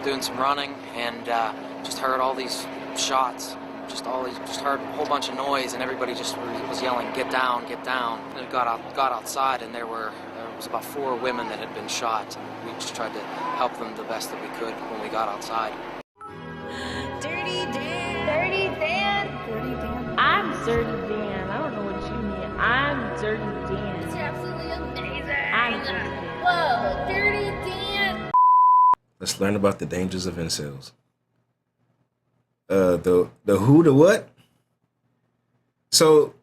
doing some running and just heard all these shots. Just heard a whole bunch of noise, and everybody just was yelling, "Get down, get down!" And got outside, and there was about 4 women that had been shot. We just tried to help them the best that we could when we got outside. Dirty Dan. Dirty Dan. Dirty Dan. I'm Dirty Dan. I don't know what you mean. I'm Dirty Dan. It's absolutely amazing. I'm Dirty Dan. Whoa, Dirty Dan. Let's learn about the dangers of incels. The who, the what? So,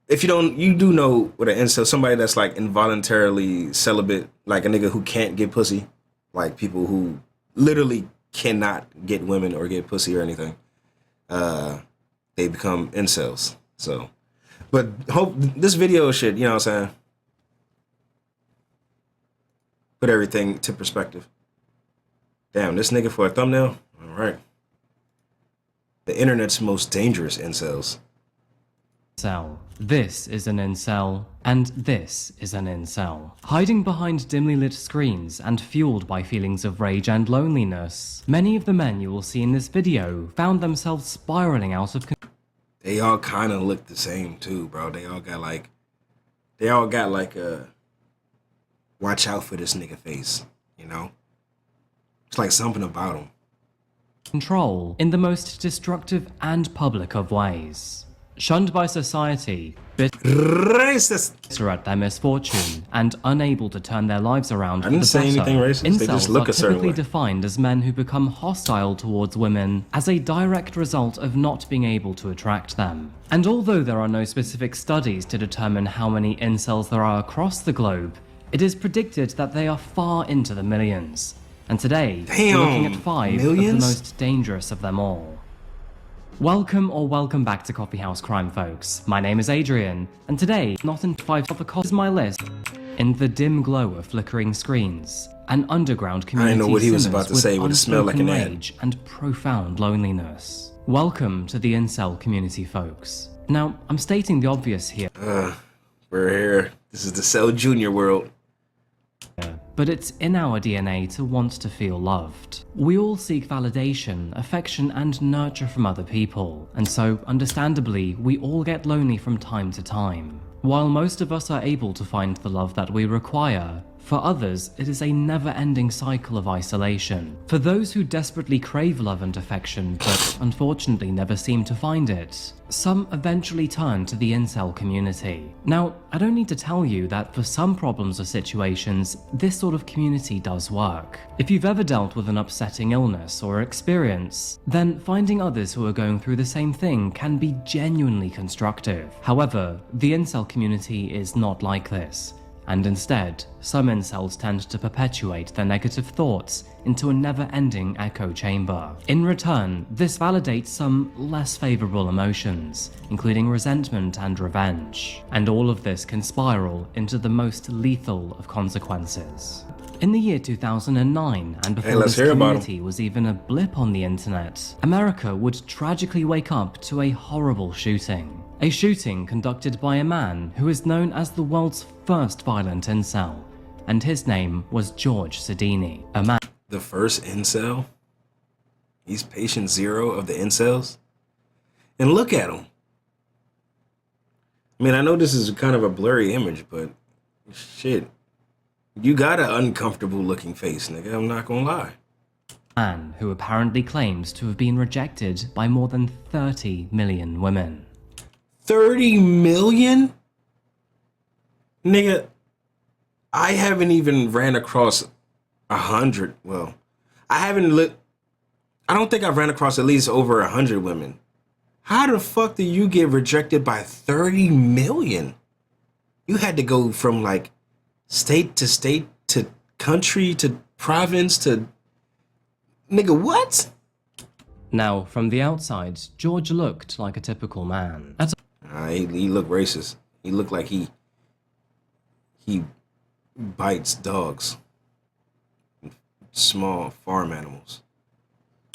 if you do know what an incel, somebody that's like involuntarily celibate, like a nigga who can't get pussy, like people who literally cannot get women or get pussy or anything. They become incels. So, but hope this video should, you know what I'm saying, put everything to perspective. Damn, this nigga for a thumbnail? All right. The internet's most dangerous incels. Incel. This is an incel, and this is an incel. Hiding behind dimly lit screens and fueled by feelings of rage and loneliness, many of the men you will see in this video found themselves spiraling out of control. They all kind of look the same too, bro. They all got like a watch out for this nigga face, you know? It's like something about him. Control in the most destructive and public of ways. Shunned by society, bitter at their misfortune, and unable to turn their lives around for the better, anything racist. They just look are a certain typically way. defined as men who become hostile towards women as a direct result of not being able to attract them. And although there are no specific studies to determine how many incels there are across the globe, it is predicted that they are far into the millions. And today, we're looking at 5 of the most dangerous of them all. Welcome back to Coffee House Crime, folks. My name is Adrian, and today, not in 5 of the coffee is my list. In the dim glow of flickering screens, an underground community I know what he was simmers about to say, but it smelled like an unspoken ad. rage and profound loneliness. Welcome to the incel community, folks. Now, I'm stating the obvious here. We're here. This is the Cell Junior world. But it's in our DNA to want to feel loved. We all seek validation, affection, and nurture from other people, and so, understandably, we all get lonely from time to time. While most of us are able to find the love that we require, for others, it is a never-ending cycle of isolation. For those who desperately crave love and affection, but unfortunately never seem to find it, some eventually turn to the incel community. Now, I don't need to tell you that for some problems or situations, this sort of community does work. If you've ever dealt with an upsetting illness or experience, then finding others who are going through the same thing can be genuinely constructive. However, the incel community is not like this. And instead, some incels tend to perpetuate their negative thoughts into a never-ending echo chamber. In return, this validates some less favorable emotions, including resentment and revenge. And all of this can spiral into the most lethal of consequences. In the year 2009, and before this community was even a blip on the internet, America would tragically wake up to a horrible shooting. A shooting conducted by a man who is known as the world's first violent incel, and his name was George Sedini, a man. The first incel? He's patient zero of the incels? And look at him. I mean, I know this is kind of a blurry image, but shit. You got an uncomfortable looking face, nigga. I'm not gonna lie. Man who apparently claims to have been rejected by more than 30 million women. 30 million? Nigga, I haven't even ran across 100. Well, I don't think I've ran across at least over 100 women. How the fuck do you get rejected by 30 million? You had to go from like state to country to province to... Nigga, what? Now, from the outside, George looked like a typical man. He looked racist. He looked like he bites dogs, small farm animals.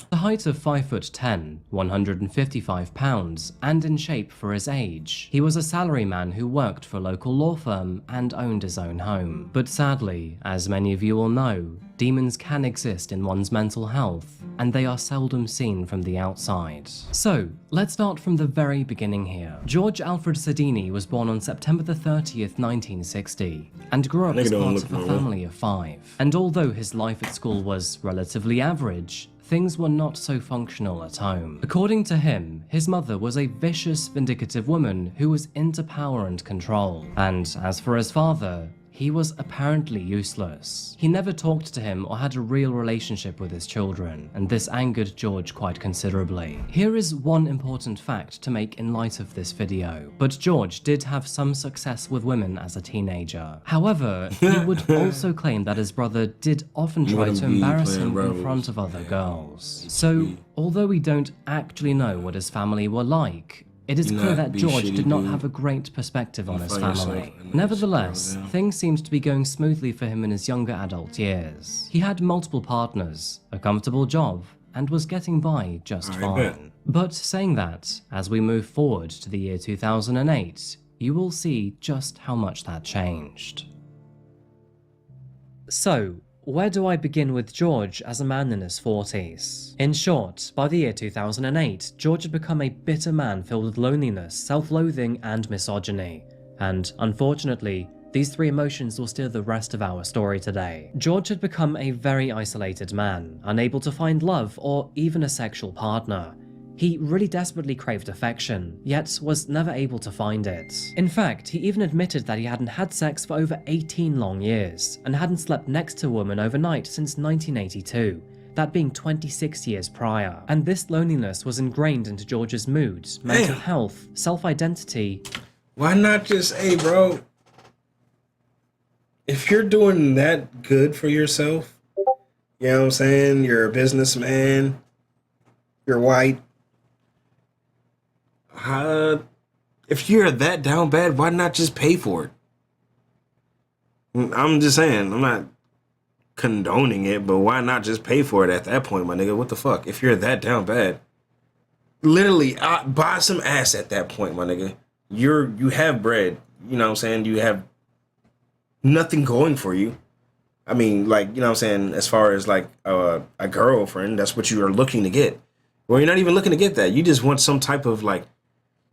The height of 5'10", 155 pounds, and in shape for his age, he was a salaryman who worked for a local law firm and owned his own home. But sadly, as many of you will know, demons can exist in one's mental health, and they are seldom seen from the outside. So, let's start from the very beginning here. George Alfred Sedini was born on September the 30th, 1960, and grew up as part of a family of 5. And although his life at school was relatively average, things were not so functional at home. According to him, his mother was a vicious, vindictive woman who was into power and control. And as for his father, he was apparently useless. He never talked to him or had a real relationship with his children, and this angered George quite considerably. Here is one important fact to make in light of this video, but George did have some success with women as a teenager. However, he would also claim that his brother did often try to embarrass him in front of other girls. So, although we don't actually know what his family were like, it is clear that George did not have a great perspective on his family. Nevertheless, things seemed to be going smoothly for him in his younger adult years. He had multiple partners, a comfortable job, and was getting by just fine. But saying that, as we move forward to the year 2008, you will see just how much that changed. So, where do I begin with George as a man in his 40s? In short, by the year 2008, George had become a bitter man filled with loneliness, self-loathing, and misogyny. And unfortunately, these 3 emotions will steer the rest of our story today. George had become a very isolated man, unable to find love or even a sexual partner. He really desperately craved affection, yet was never able to find it. In fact, he even admitted that he hadn't had sex for over 18 long years, and hadn't slept next to a woman overnight since 1982, that being 26 years prior. And this loneliness was ingrained into George's mood, mental health, self-identity. Why not just, hey bro, if you're doing that good for yourself, you know what I'm saying, you're a businessman, you're white, if you're that down bad, why not just pay for it? I'm just saying, I'm not condoning it, but why not just pay for it at that point, my nigga? What the fuck? If you're that down bad, literally buy some ass at that point, my nigga. You have bread, you know what I'm saying? You have nothing going for you. I mean, like, you know what I'm saying, as far as like a girlfriend, that's what you are looking to get. Well, you're not even looking to get that. You just want some type of like,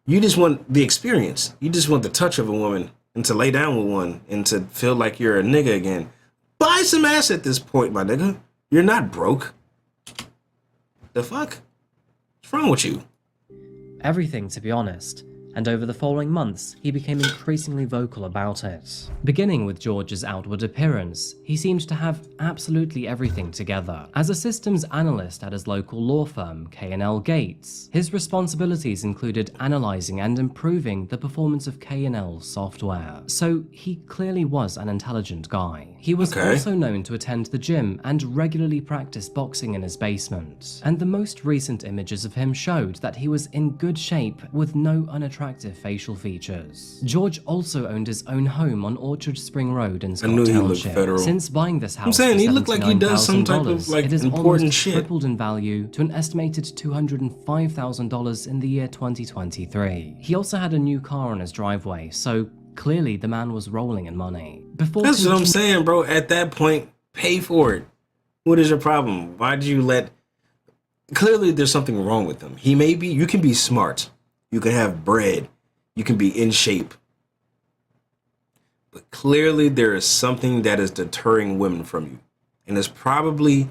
you just want the experience. You just want the touch of a woman and to lay down with one and to feel like you're a nigga again. Buy some ass at this point, my nigga. You're not broke. The fuck? What's wrong with you? Everything, to be honest. And over the following months, he became increasingly vocal about it. Beginning with George's outward appearance, he seemed to have absolutely everything together. As a systems analyst at his local law firm, K&L Gates, his responsibilities included analyzing and improving the performance of K&L's software. So he clearly was an intelligent guy. He was also known to attend the gym and regularly practice boxing in his basement. And the most recent images of him showed that he was in good shape with no unattractive facial features. George also owned his own home on Orchard Spring Road in Scott Township. Since buying this house, I'm saying he looked like he does some type of like it is important shit. Tripled in value to an estimated $205,000 in the year 2023. He also had a new car on his driveway, so clearly the man was rolling in money. That's what I'm saying, bro. At that point, pay for it. What is your problem? Why did you let? Clearly, there's something wrong with him. He may be. You can be smart. You can have bread. You can be in shape. But clearly there is something that is deterring women from you. And it's probably,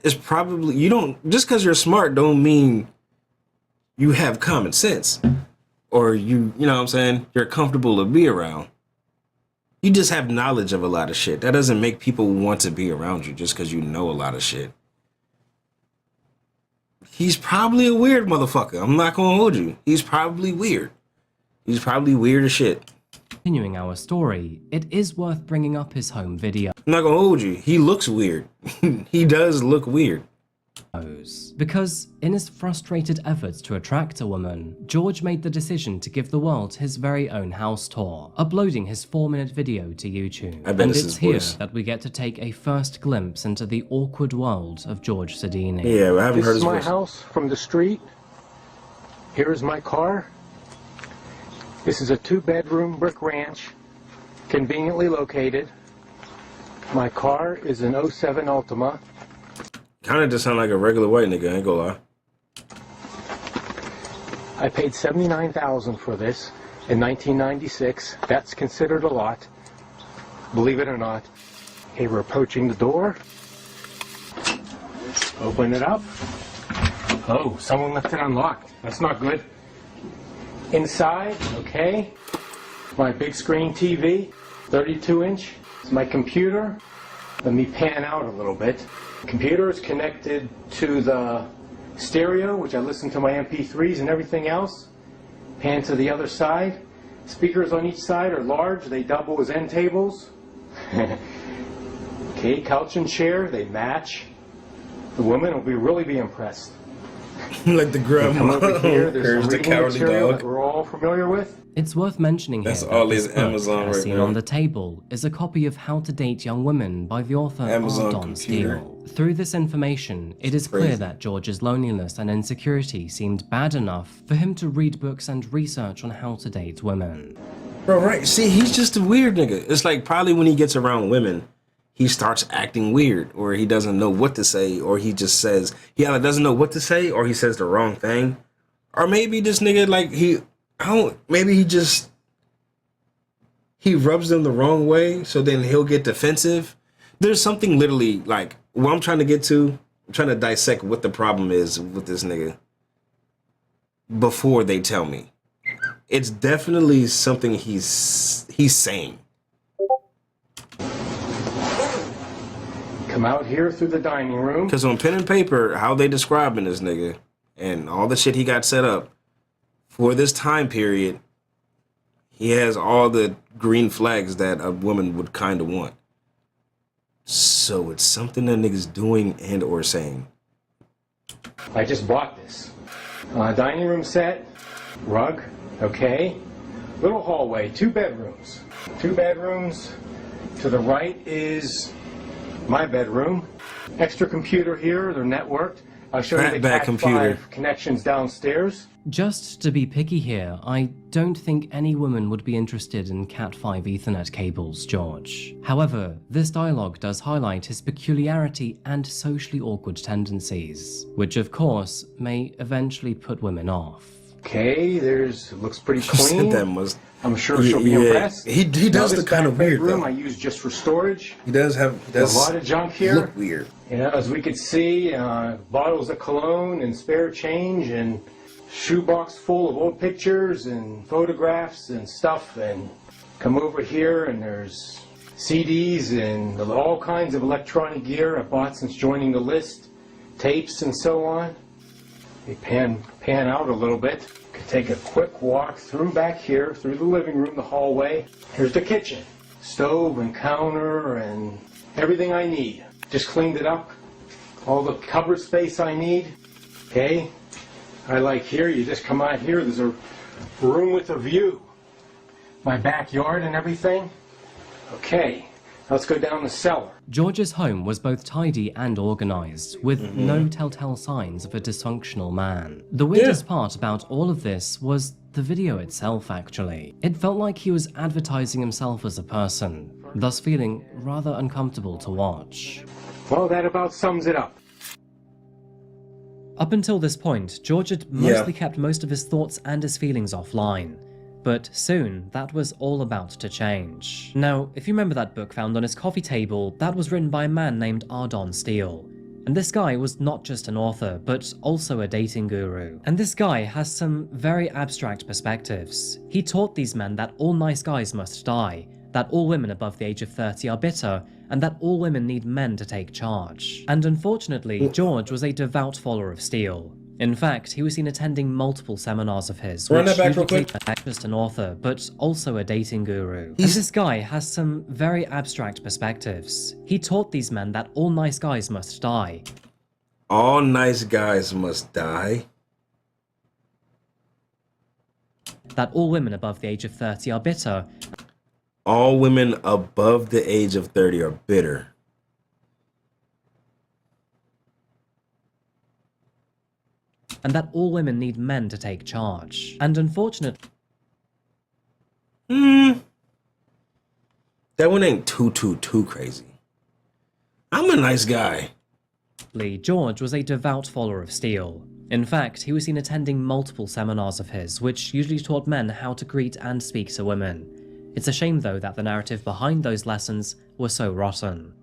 you don't, just because you're smart don't mean you have common sense. Or you know what I'm saying, you're comfortable to be around. You just have knowledge of a lot of shit. That doesn't make people want to be around you just because you know a lot of shit. He's probably a weird motherfucker. I'm not gonna hold you. He's probably weird. He's probably weird as shit. Continuing our story, it is worth bringing up his home video. I'm not gonna hold you. He looks weird. He does look weird. Because in his frustrated efforts to attract a woman, George made the decision to give the world his very own house tour, uploading his 4-minute video to YouTube. I bet And it's it's his here voice. that we get to take a first glimpse into the awkward world of George Sedini. Yeah, I haven't This heard is his my voice. house from the street. Here is my car. This is a 2-bedroom brick ranch, conveniently located. My car is an '07 Altima. Kinda just sound like a regular white nigga, I ain't gonna lie. I paid $79,000 for this in 1996. That's considered a lot, believe it or not. Okay, we're approaching the door. Open it up. Oh, someone left it unlocked. That's not good. Inside, okay. My big screen TV, 32-inch. It's my computer. Let me pan out a little bit. Computer is connected to the stereo, which I listen to my MP3s and everything else. Pan to the other side. Speakers on each side are large. They double as end tables. Okay, couch and chair, they match. The woman will really be impressed. Like the Come grandma. over here, there's Here's some the reading cowardly material dog. that we're all familiar with. It's worth mentioning That's here all that his this book, Amazon as right seen there. on the table, is a copy of How to Date Young Women by the author Amazon Don computer. Steele. Through this information, it is Crazy. clear that George's loneliness and insecurity seemed bad enough for him to read books and research on how to date women. Bro, right. See, he's just a weird nigga. It's like probably when he gets around women, he starts acting weird, or he doesn't know what to say, or he just says, he either doesn't know what to say, or he says the wrong thing. Or maybe this nigga, like, maybe he rubs them the wrong way, so then he'll get defensive. There's something literally, like, what I'm trying to get to, I'm trying to dissect what the problem is with this nigga before they tell me. It's definitely something he's saying. Come out here through the dining room. Because on pen and paper, how they describing this nigga and all the shit he got set up for this time period, he has all the green flags that a woman would kind of want. So it's something that nigga's doing and or saying. I just bought this. Dining room set, rug, okay. Little hallway, 2 bedrooms. 2 bedrooms. To the right is my bedroom. Extra computer here, they're networked. I'll show you the Fatback computer. Cat5 connections downstairs. Just to be picky here, I don't think any woman would be interested in Cat5 Ethernet cables, George. However, this dialogue does highlight his peculiarity and socially awkward tendencies, which of course may eventually put women off. Okay, looks pretty You said clean. that must. I'm sure she'll be Yeah, impressed. he Now, does this look kind of back weird bedroom though. I use just for storage. He does There's a lot of junk here. look weird. You know, as we could see, bottles of cologne and spare change and shoebox full of old pictures and photographs and stuff. And come over here and there's CDs and all kinds of electronic gear I bought since joining the list, tapes and so on. We pan out a little bit. Could take a quick walk through back here, through the living room, the hallway. Here's the kitchen. Stove and counter and everything I need. Just cleaned it up. All the cupboard space I need. Okay. I like here, you just come out here, there's a room with a view. My backyard and everything. Okay. Let's go down the cellar. George's home was both tidy and organized, with no telltale signs of a dysfunctional man. The weirdest part about all of this was the video itself, actually. It felt like he was advertising himself as a person, thus feeling rather uncomfortable to watch. Well, that about sums it up. Up until this point, George had mostly kept most of his thoughts and his feelings offline. But soon, that was all about to change. Now, if you remember that book found on his coffee table, that was written by a man named Don Steele. And this guy was not just an author, but also a dating guru. And this guy has some very abstract perspectives. He taught these men that all nice guys must die, that all women above the age of 30 are bitter, and that all women need men to take charge. And unfortunately, George was a devout follower of Steele. In fact, he was seen attending multiple seminars of his, Run which that back real usually quick. not just an author, but also a dating guru. And this guy has some very abstract perspectives. He taught these men that all nice guys must die. All nice guys must die. That all women above the age of 30 are bitter. All women above the age of 30 are bitter. And that all women need men to take charge. And unfortunately, That one ain't too crazy. I'm a nice guy. George was a devout follower of steel. In fact, he was seen attending multiple seminars of his, which usually taught men how to greet and speak to women. It's a shame, though, that the narrative behind those lessons was so rotten.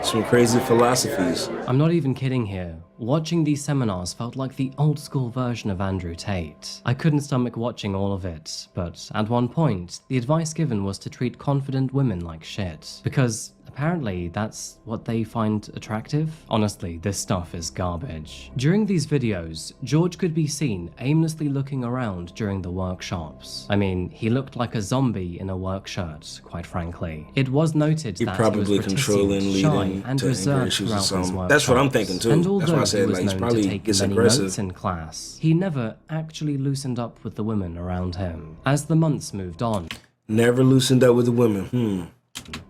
Some crazy philosophies. I'm not even kidding here. Watching these seminars felt like the old school version of Andrew Tate. I couldn't stomach watching all of it, but at one point, the advice given was to treat confident women like shit. Because apparently that's what they find attractive. Honestly, this stuff is garbage. During these videos, George could be seen aimlessly looking around during the workshops. I mean, he looked like a zombie in a work shirt, quite frankly. It was noted that probably he was controlling, reticent, shy, leading and to anger reserved issues or throughout his something. workshops. That's what I'm thinking too. And That's although why I said, he was like, he's known probably to take gets many aggressive. notes in class, he never actually loosened up with the women around him. As the months moved on, Never loosened up with the women.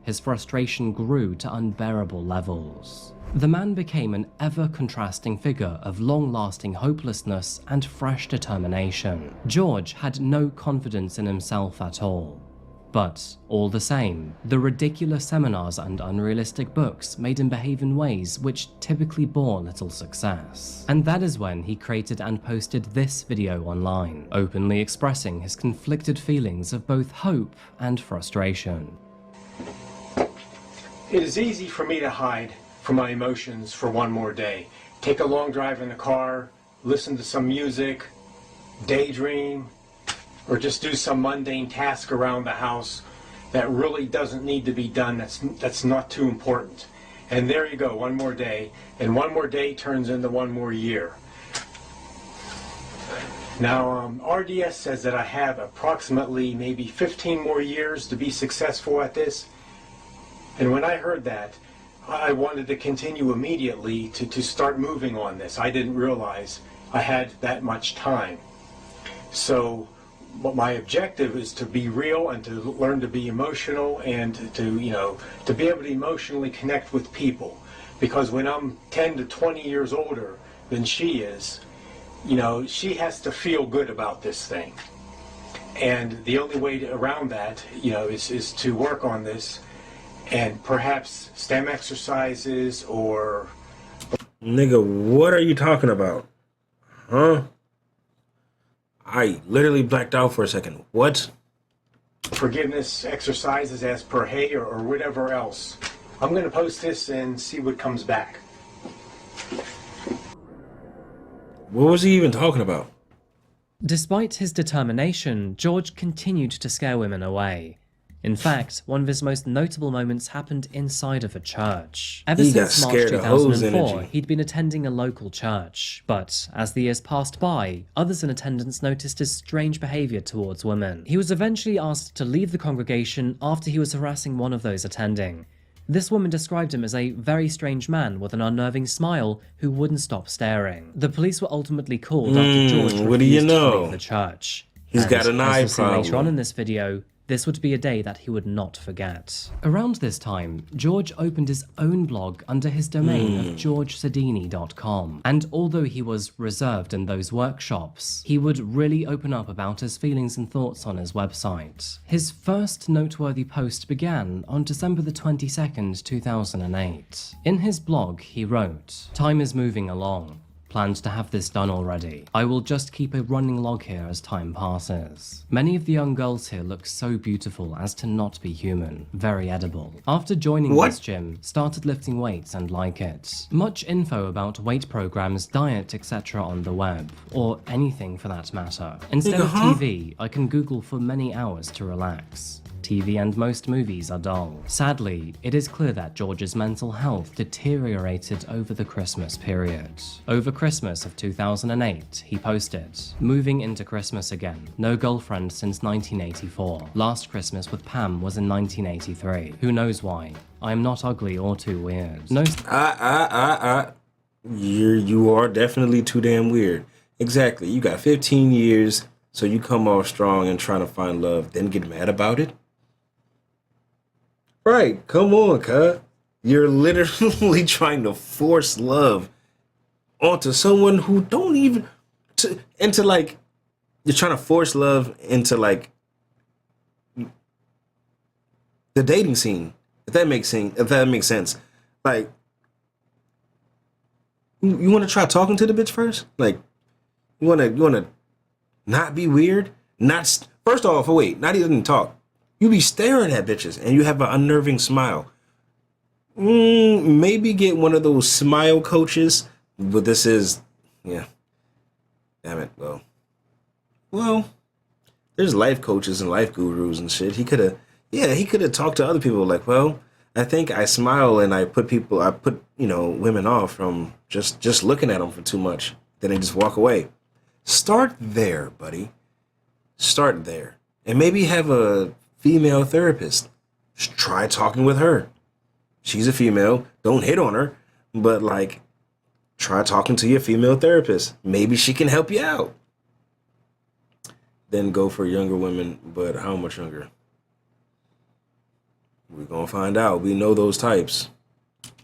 his frustration grew to unbearable levels. The man became an ever-contrasting figure of long-lasting hopelessness and fresh determination. George had no confidence in himself at all. But, all the same, the ridiculous seminars and unrealistic books made him behave in ways which typically bore little success. And that is when he created and posted this video online, openly expressing his conflicted feelings of both hope and frustration. It is easy for me to hide from my emotions for one more day. Take a long drive in the car, listen to some music, daydream, or just do some mundane task around the house that really doesn't need to be done, that's not too important. And there you go, one more day, and one more day turns into one more year. Now, RDS says that I have approximately maybe 15 more years to be successful at this. And when I heard that, I wanted to continue immediately to start moving on this. I didn't realize I had that much time. So, but my objective is to be real and to learn to be emotional and to be able to emotionally connect with people. Because when I'm 10 to 20 years older than she is, she has to feel good about this thing. And the only way around that, is to work on this and perhaps STEM exercises or... Nigga, what are you talking about? Huh? I literally blacked out for a second. What? forgiveness exercises as per Hay or whatever else. I'm going to post this and see what comes back. What was he even talking about? Despite his determination, George continued to scare women away. In fact, one of his most notable moments happened inside of a church. Ever He got since March scared of hose 2004, energy. he'd been attending a local church. But as the years passed by, others in attendance noticed his strange behavior towards women. He was eventually asked to leave the congregation after he was harassing one of those attending. This woman described him as a very strange man with an unnerving smile who wouldn't stop staring. The police were ultimately called after George what do you refused to know? leave the church. He's And got an eye as you'll see later on problem. in this video, this would be a day that he would not forget. Around this time, George opened his own blog under his domain of georgesadini.com. And although he was reserved in those workshops, he would really open up about his feelings and thoughts on his website. His first noteworthy post began on December the 22nd, 2008. In his blog, he wrote, "Time is moving along. Planned to have this done already. I will just keep a running log here as time passes. Many of the young girls here look so beautiful as to not be human. Very edible. After joining What? this gym, started lifting weights and like it. Much info about weight programs, diet, etc. on the web, or anything for that matter. Instead Nigga, of huh? TV, I can Google for many hours to relax. TV and most movies are dull. Sadly, it is clear that George's mental health deteriorated over the Christmas period. Over Christmas of 2008, he posted, "Moving into Christmas again. No girlfriend since 1984. Last Christmas with Pam was in 1983. Who knows why? I am not ugly or too weird. No." You are definitely too damn weird. Exactly. You got 15 years, so you come off strong and trying to find love, then get mad about it? Right. Come on, cuz. You're literally trying to force love onto someone who don't even... You're trying to force love into, like, the dating scene. If that makes sense. Like, you want to try talking to the bitch first? Like, you want to not be weird? First off, wait, not even talk. You be staring at bitches and you have an unnerving smile. Maybe get one of those smile coaches, but this is, yeah. Damn it, well, there's life coaches and life gurus and shit. He could have talked to other people like, well, I think I smile and I put women off from just looking at them for too much. Then they just walk away. Start there, buddy. Start there. And maybe have a female therapist. Just try talking with her. She's a female. Don't hit on her. But, like, try talking to your female therapist. Maybe she can help you out. Then go for younger women. But how much younger? We're gonna find out. We know those types.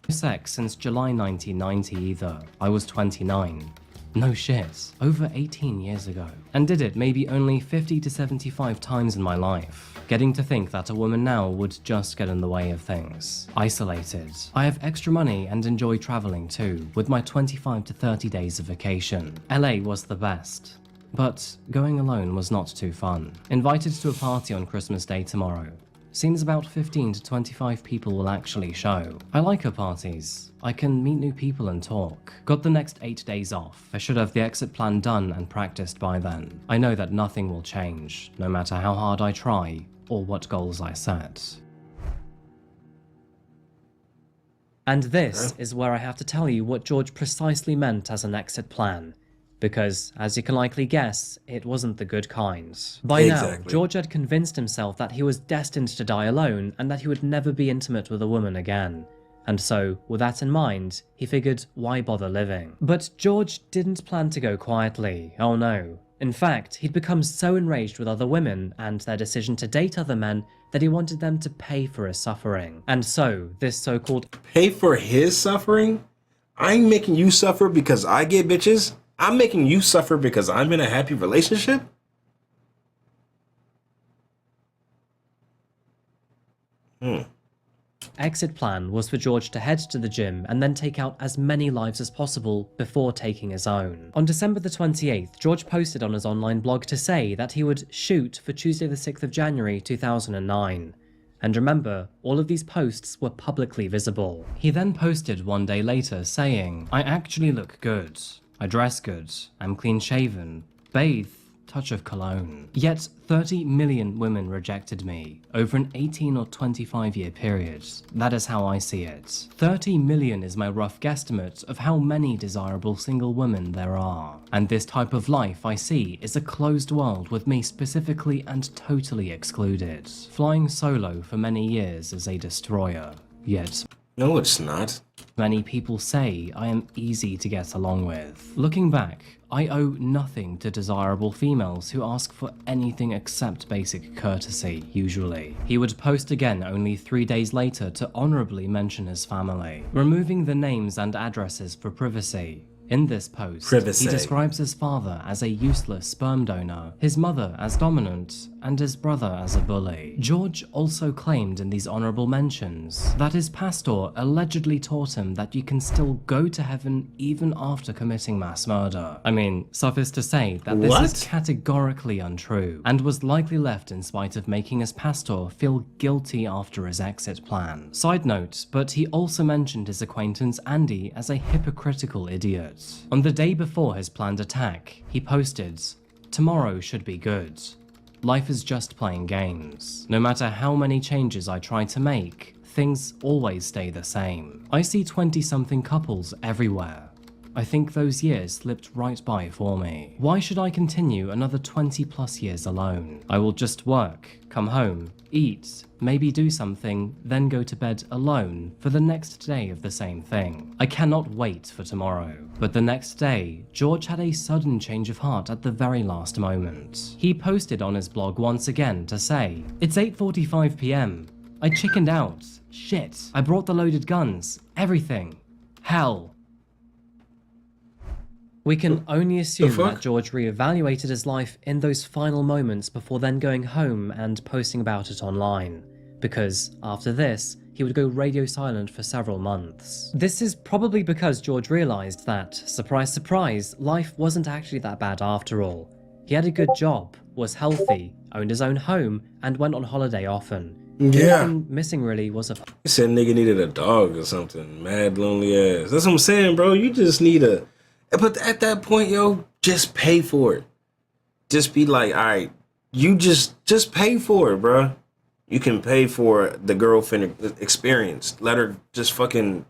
Sex since July 1990 either. I was 29. No shit. Over 18 years ago. And did it maybe only 50 to 75 times in my life. Getting to think that a woman now would just get in the way of things. Isolated. I have extra money and enjoy traveling too, with my 25 to 30 days of vacation. LA was the best. But going alone was not too fun. Invited to a party on Christmas Day tomorrow. Seems about 15 to 25 people will actually show. I like her parties. I can meet new people and talk. Got the next 8 days off. I should have the exit plan done and practiced by then. I know that nothing will change, no matter how hard I try or what goals I set. And this is where I have to tell you what George precisely meant as an exit plan. Because, as you can likely guess, it wasn't the good kind. By now, George had convinced himself that he was destined to die alone and that he would never be intimate with a woman again. And so, with that in mind, he figured, why bother living? But George didn't plan to go quietly, oh no. In fact, he'd become so enraged with other women and their decision to date other men that he wanted them to pay for his suffering. And so, this so-called pay for his suffering? I'm making you suffer because I get bitches? I'm making you suffer because I'm in a happy relationship? exit plan was for George to head to the gym and then take out as many lives as possible before taking his own. On December the 28th, George posted on his online blog to say that he would shoot for Tuesday the 6th of January 2009. And remember, all of these posts were publicly visible. He then posted one day later saying, "I actually look good. I dress good. I'm clean shaven. Bathe. Touch of cologne." Yet 30 million women rejected me over an 18 or 25 year period. That is how I see it. 30 million is my rough guesstimate of how many desirable single women there are. And this type of life I see is a closed world with me specifically and totally excluded. Flying solo for many years is a destroyer. Yet no, it's not. Many people say I am easy to get along with. Looking back, I owe nothing to desirable females who ask for anything except basic courtesy, usually. He would post again only 3 days later to honorably mention his family, removing the names and addresses for privacy. In this post, he describes his father as a useless sperm donor, his mother as dominant, and his brother as a bully. George also claimed in these honorable mentions that his pastor allegedly taught him that you can still go to heaven even after committing mass murder. I mean, suffice to say that this is categorically untrue, and was likely left in spite of making his pastor feel guilty after his exit plan. Side note, but he also mentioned his acquaintance Andy as a hypocritical idiot. On the day before his planned attack, he posted, "Tomorrow should be good." Life is just playing games. No matter how many changes I try to make, things always stay the same. I see 20-something couples everywhere. I think those years slipped right by for me. Why should I continue another 20+ years alone? I will just work, come home, eat, maybe do something, then go to bed alone for the next day of the same thing. I cannot wait for tomorrow. But the next day, George had a sudden change of heart at the very last moment. He posted on his blog once again to say, "It's 8:45 p.m. I chickened out. Shit. I brought the loaded guns. Everything. Hell." We can only assume that George reevaluated his life in those final moments before then going home and posting about it online, because after this, he would go radio silent for several months. This is probably because George realized that, surprise surprise, life wasn't actually that bad after all. He had a good job, was healthy, owned his own home, and went on holiday often. The only thing missing really was a... He said nigga needed a dog or something. Mad lonely ass. That's what I'm saying, bro. You just need a... But at that point, yo, just pay for it. Just be like, all right, you just pay for it, bro. You can pay for the girlfriend experience. Let her just fucking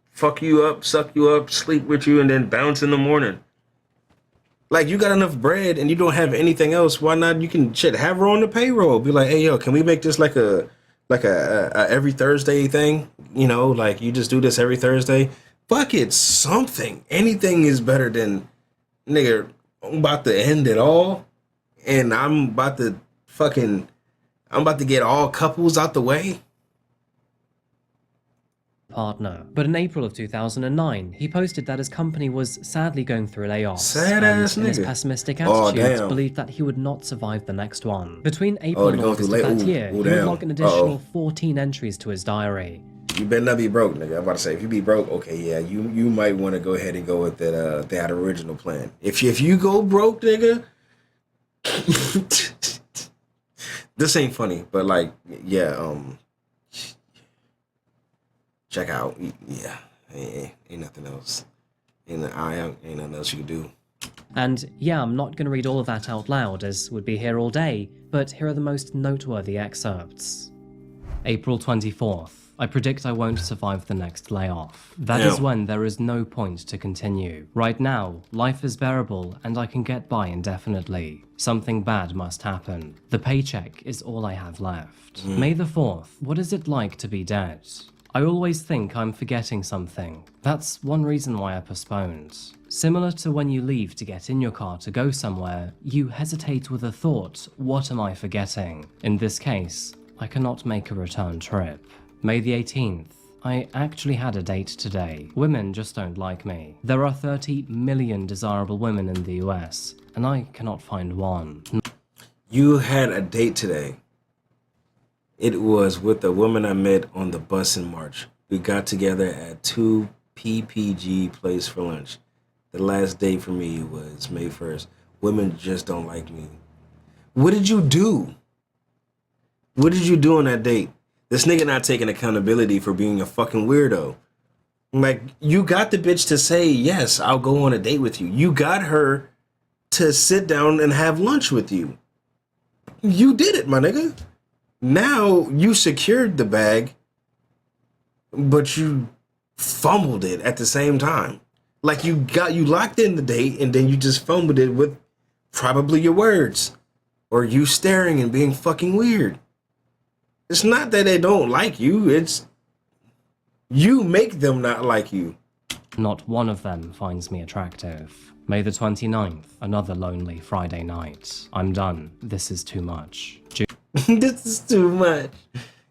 fuck you up, suck you up, sleep with you, and then bounce in the morning. Like, you got enough bread and you don't have anything else. Why not? You can have her on the payroll. Be like, hey, yo, can we make this like a every Thursday thing? You know, like you just do this every Thursday. Fuck it, something. Anything is better than, nigga, I'm about to end it all. And I'm about to get all couples out the way. Partner. But in April of 2009, he posted that his company was sadly going through layoffs. Sad ass and in his nigga. pessimistic attitude, believed that he would not survive the next one. Between April and August of that year, he would log an additional 14 entries to his diary. You better not be broke, nigga. I'm about to say, if you be broke, okay, yeah, you might want to go ahead and go with that original plan. If you go broke, nigga, this ain't funny, but like, yeah, check out, yeah, ain't nothing else, ain't nothing else you can do. And yeah, I'm not going to read all of that out loud, as would be here all day, but here are the most noteworthy excerpts. April 24th. I predict I won't survive the next layoff. That is when there is no point to continue. Right now, life is bearable and I can get by indefinitely. Something bad must happen. The paycheck is all I have left. May the 4th. What is it like to be dead? I always think I'm forgetting something. That's one reason why I postponed. Similar to when you leave to get in your car to go somewhere, you hesitate with a thought, what am I forgetting? In this case, I cannot make a return trip. May the 18th. I actually had a date today. Women just don't like me. There are 30 million desirable women in the US, and I cannot find one. You had a date today. It was with a woman I met on the bus in March. We got together at 2 PPG Place for lunch. The last date for me was May 1st. Women just don't like me. What did you do? What did you do on that date? This nigga not taking accountability for being a fucking weirdo. Like, you got the bitch to say, yes, I'll go on a date with you. You got her to sit down and have lunch with you. You did it, my nigga. Now you secured the bag, but you fumbled it at the same time. Like, you locked in the date and then you just fumbled it with probably your words or you staring and being fucking weird. It's not that they don't like you, it's you make them not like you. Not one of them finds me attractive. May the 29th, another lonely Friday night. I'm done. This is too much. This is too much.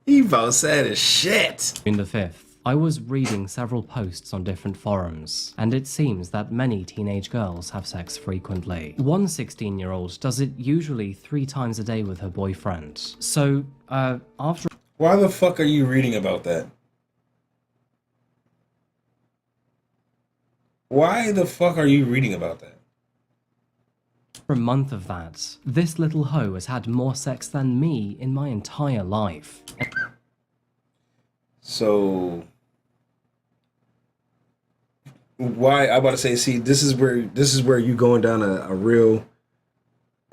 You about sad as shit. June the 5th. I was reading several posts on different forums, and it seems that many teenage girls have sex frequently. One 16-year-old does it usually 3 times a day with her boyfriend. So, after... Why the fuck are you reading about that? Why the fuck are you reading about that? For a month of that, this little hoe has had more sex than me in my entire life. So... why, I about to say, see, this is where you going down a real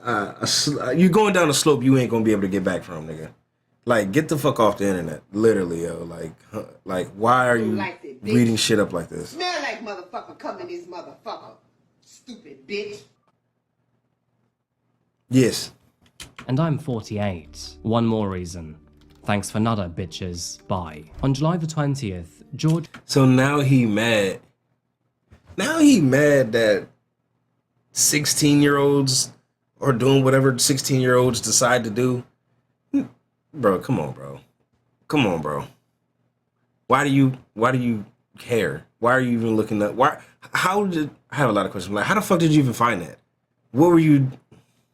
you're going down a slope you ain't gonna be able to get back from, nigga. Like, get the fuck off the internet, literally, yo. Like, why are you reading shit up like this? Smell like motherfucker coming this motherfucker. Stupid bitch. Yes. And I'm 48. One more reason. Thanks for nada, bitches. Bye. On July the 20th, George... So now he mad. Now he mad that 16-year-olds are doing whatever 16-year-olds decide to do. Bro, come on, bro. Come on, bro. Why do you care? Why are you even looking up? How did... I have a lot of questions. Like, how the fuck did you even find that? What were you...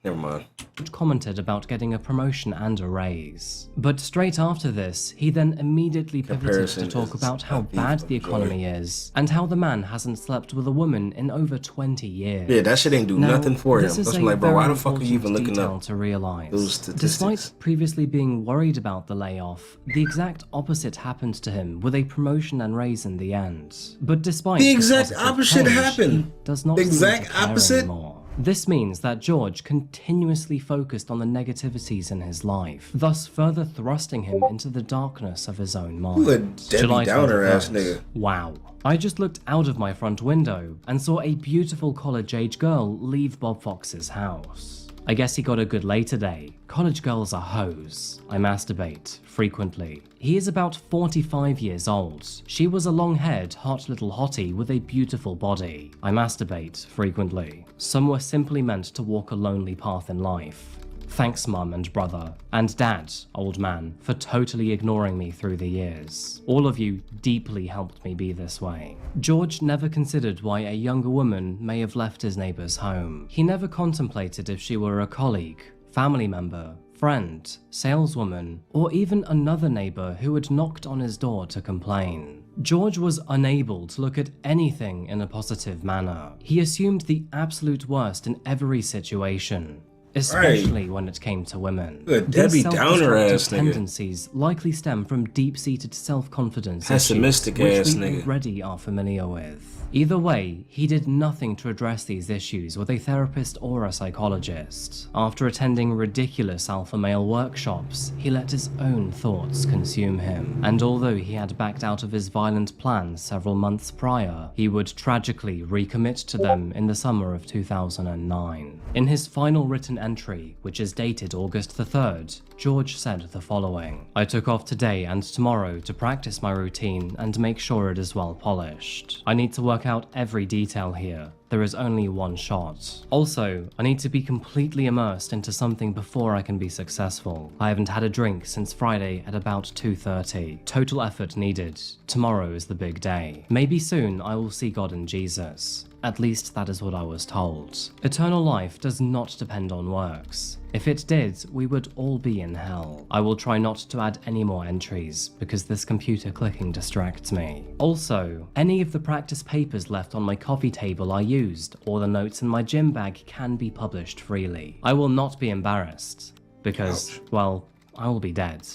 Never mind. Commented about getting a promotion and a raise. But straight after this, he then immediately pivoted to talk about how bad the economy is, and how the man hasn't slept with a woman in over 20 years. Yeah, that shit ain't do nothing for him. This is That's a like, bro, very why the fuck are you even important looking detail up to realize. those statistics? Despite previously being worried about the layoff, the exact opposite happened to him with a promotion and raise in the end. But despite the exact positive opposite change, happened. he does not The seem exact to care opposite? anymore. This means that George continuously focused on the negativities in his life, thus further thrusting him into the darkness of his own mind. You a Debbie Downer ass nigga. Wow. I just looked out of my front window and saw a beautiful college-age girl leave Bob Fox's house. I guess he got a good lay today. College girls are hoes. I masturbate frequently. He is about 45 years old. She was a long-haired, hot little hottie with a beautiful body. I masturbate frequently. Some were simply meant to walk a lonely path in life. Thanks, Mum and brother, and Dad, old man, for totally ignoring me through the years. All of you deeply helped me be this way. George never considered why a younger woman may have left his neighbor's home. He never contemplated if she were a colleague, family member, friend, saleswoman, or even another neighbor who had knocked on his door to complain. George was unable to look at anything in a positive manner. He assumed the absolute worst in every situation, especially when it came to women. Good Debbie Downer ass nigga. Tendencies likely stem from deep-seated self-confidence Pessimistic issues, ass which we nigga. already are familiar with. Either way, he did nothing to address these issues with a therapist or a psychologist. After attending ridiculous alpha male workshops, he let his own thoughts consume him. And although he had backed out of his violent plans several months prior, he would tragically recommit to them in the summer of 2009. In his final written entry, which is dated August the 3rd, George said the following: "I took off today and tomorrow to practice my routine and make sure it is well polished. I need to work out every detail here. There is only one shot. Also, I need to be completely immersed into something before I can be successful. I haven't had a drink since Friday at about 2:30. Total effort needed. Tomorrow is the big day. Maybe soon I will see God and Jesus. At least that is what I was told. Eternal life does not depend on works. If it did, we would all be in hell. I will try not to add any more entries, because this computer clicking distracts me. Also, any of the practice papers left on my coffee table are used, or the notes in my gym bag can be published freely. I will not be embarrassed, because, well, I will be dead.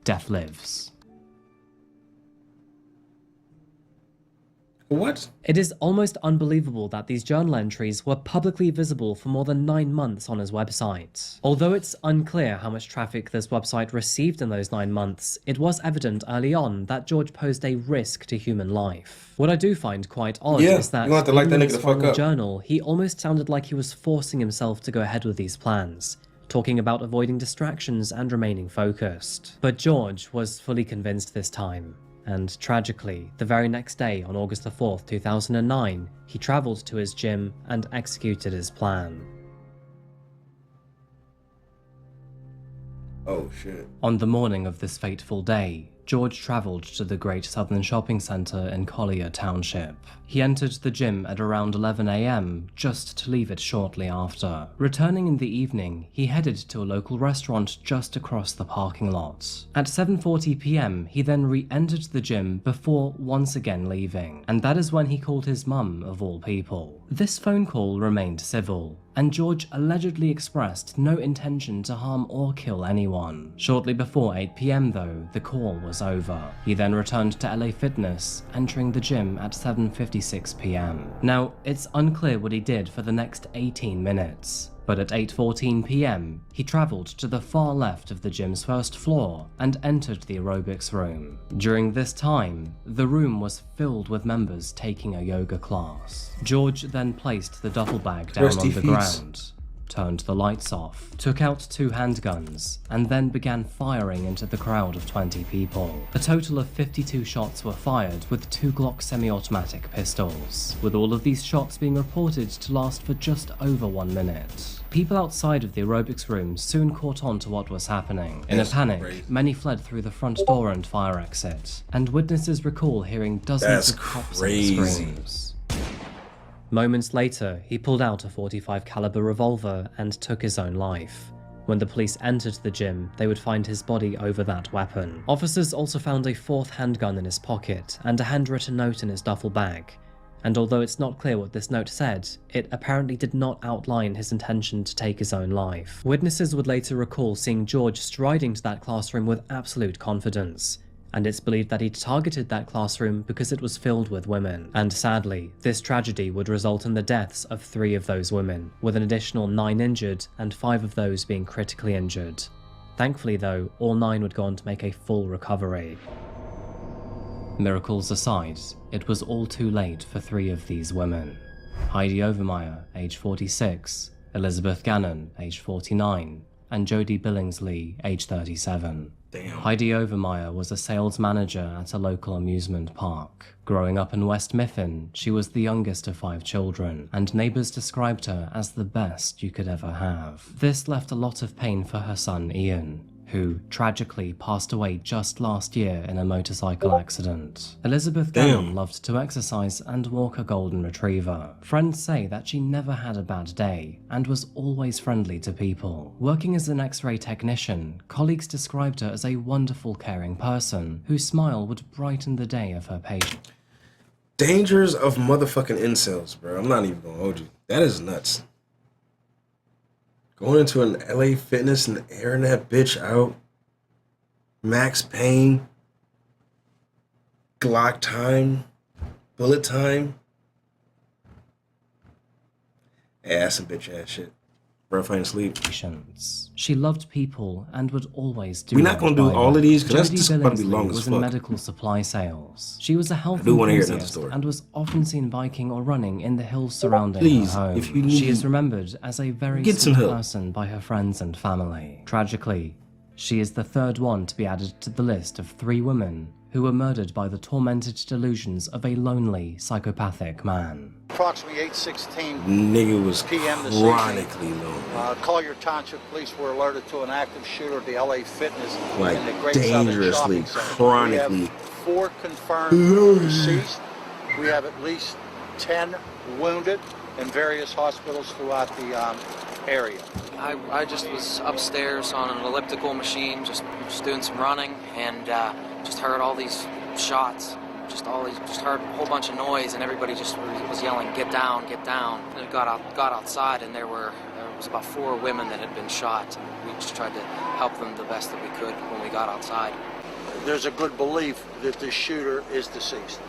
Death lives." What? It is almost unbelievable that these journal entries were publicly visible for more than 9 months on his website. Although it's unclear how much traffic this website received in those 9 months, it was evident early on that George posed a risk to human life. What I do find quite odd is that you have to like that in nigga his the fuck final up. journal, he almost sounded like he was forcing himself to go ahead with these plans, talking about avoiding distractions and remaining focused. But George was fully convinced this time. And tragically, the very next day, on August the 4th, 2009, he travelled to his gym and executed his plan. Oh shit. On the morning of this fateful day, George travelled to the Great Southern Shopping Centre in Collier Township. He entered the gym at around 11 AM, just to leave it shortly after. Returning in the evening, he headed to a local restaurant just across the parking lot. At 7:40 PM, he then re-entered the gym before once again leaving. And that is when he called his mum, of all people. This phone call remained civil, and George allegedly expressed no intention to harm or kill anyone. Shortly before 8 PM though, the call was over. He then returned to LA Fitness, entering the gym at 7:56 PM. Now, it's unclear what he did for the next 18 minutes. But at 8:14 p.m, he travelled to the far left of the gym's first floor and entered the aerobics room. During this time, the room was filled with members taking a yoga class. George then placed the duffel bag down on the ground, turned the lights off, took out 2 handguns, and then began firing into the crowd of 20 people. A total of 52 shots were fired with 2 Glock semi-automatic pistols, with all of these shots being reported to last for just over 1 minute. People outside of the aerobics room soon caught on to what was happening. In a panic, many fled through the front door and fire exit, and witnesses recall hearing dozens of cops and screams. Moments later, he pulled out a .45 caliber revolver and took his own life. When the police entered the gym, they would find his body over that weapon. Officers also found a 4th handgun in his pocket and a handwritten note in his duffel bag. And although it's not clear what this note said, it apparently did not outline his intention to take his own life. Witnesses would later recall seeing George striding to that classroom with absolute confidence, and it's believed that he targeted that classroom because it was filled with women. And sadly, this tragedy would result in the deaths of 3 of those women, with an additional 9 injured and 5 of those being critically injured. Thankfully though, all 9 would go on to make a full recovery. Miracles aside, it was all too late for 3 of these women. Heidi Overmeyer, age 46, Elizabeth Gannon, age 49, and Jody Billingsley, age 37. Damn. Heidi Overmeyer was a sales manager at a local amusement park. Growing up in West Mifflin, she was the youngest of 5 children, and neighbours described her as the best you could ever have. This left a lot of pain for her son Ian, who tragically passed away just last year in a motorcycle accident. Elizabeth Gannon loved to exercise and walk a golden retriever. Friends say that she never had a bad day and was always friendly to people. Working as an X-ray technician, colleagues described her as a wonderful, caring person whose smile would brighten the day of her patient. Dangers of motherfucking incels, bro. I'm not even gonna hold you. That is nuts. Going into an LA Fitness and airing that bitch out. Max Payne. Glock time. Bullet time. Yeah, that's some bitch ass shit. Bro, if I ain't sleep. She loved people and would always do We're not gonna do all of these because that's just gonna be long as was fuck. in medical supply sales. She was a health do wanna hear that enthusiast story. and was often seen biking or running in the hills surrounding Please, her home. if you She need- is remembered as a very Get some sweet help. person by her friends and family. Tragically, she is the 3rd one to be added to the list of 3 women who were murdered by the tormented delusions of a lonely, psychopathic man. Approximately 8:16 Nigga was PM this evening. chronically low. Collier Township Police were alerted to an active shooter at the LA Fitness Like, in the Great Southern dangerously, Shopping Center. chronically. We have 4 confirmed deceased. We have at least 10 wounded in various hospitals throughout the area. I just was upstairs on an elliptical machine, just doing some running, and just heard all these shots. Just heard a whole bunch of noise, and everybody just was yelling, "Get down, get down!" And I got outside, and there was about 4 women that had been shot. We just tried to help them the best that we could when we got outside. There's a good belief that the shooter is deceased.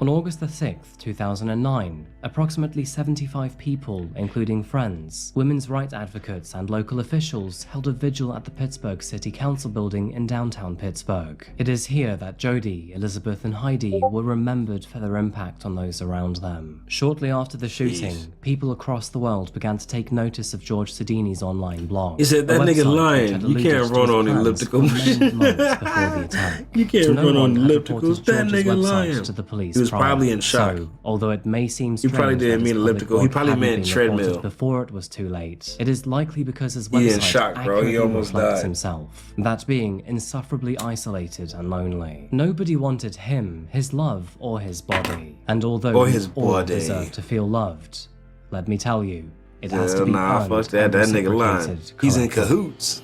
On August the 6th, 2009, approximately 75 people, including friends, women's rights advocates, and local officials held a vigil at the Pittsburgh City Council building in downtown Pittsburgh. It is here that Jody, Elizabeth, and Heidi were remembered for their impact on those around them. Shortly after the shooting, people across the world began to take notice of George Sidini's online blog. He said, a "That nigga website which lying. had You alluded can't to run his on plans elliptical for many machine." months before the attack. You can't No run one on had ellipticals. reported That George's nigga website lying. to the police He was prior. probably in shock. So, although it may seem He strange probably didn't that mean his public elliptical. He blog probably hadn't meant been treadmill. reported before it was too late, it is likely because his He in website shock, bro. He accurately almost reflects died. himself, that being insufferably isolated and lonely. Nobody wanted him, his love, or his body. And although Or we his all body. deserve to feel loved, let me tell you, it has to Hell be nah, earned fuck that. and That nigga lying. reciprocated He's in correctly. cahoots.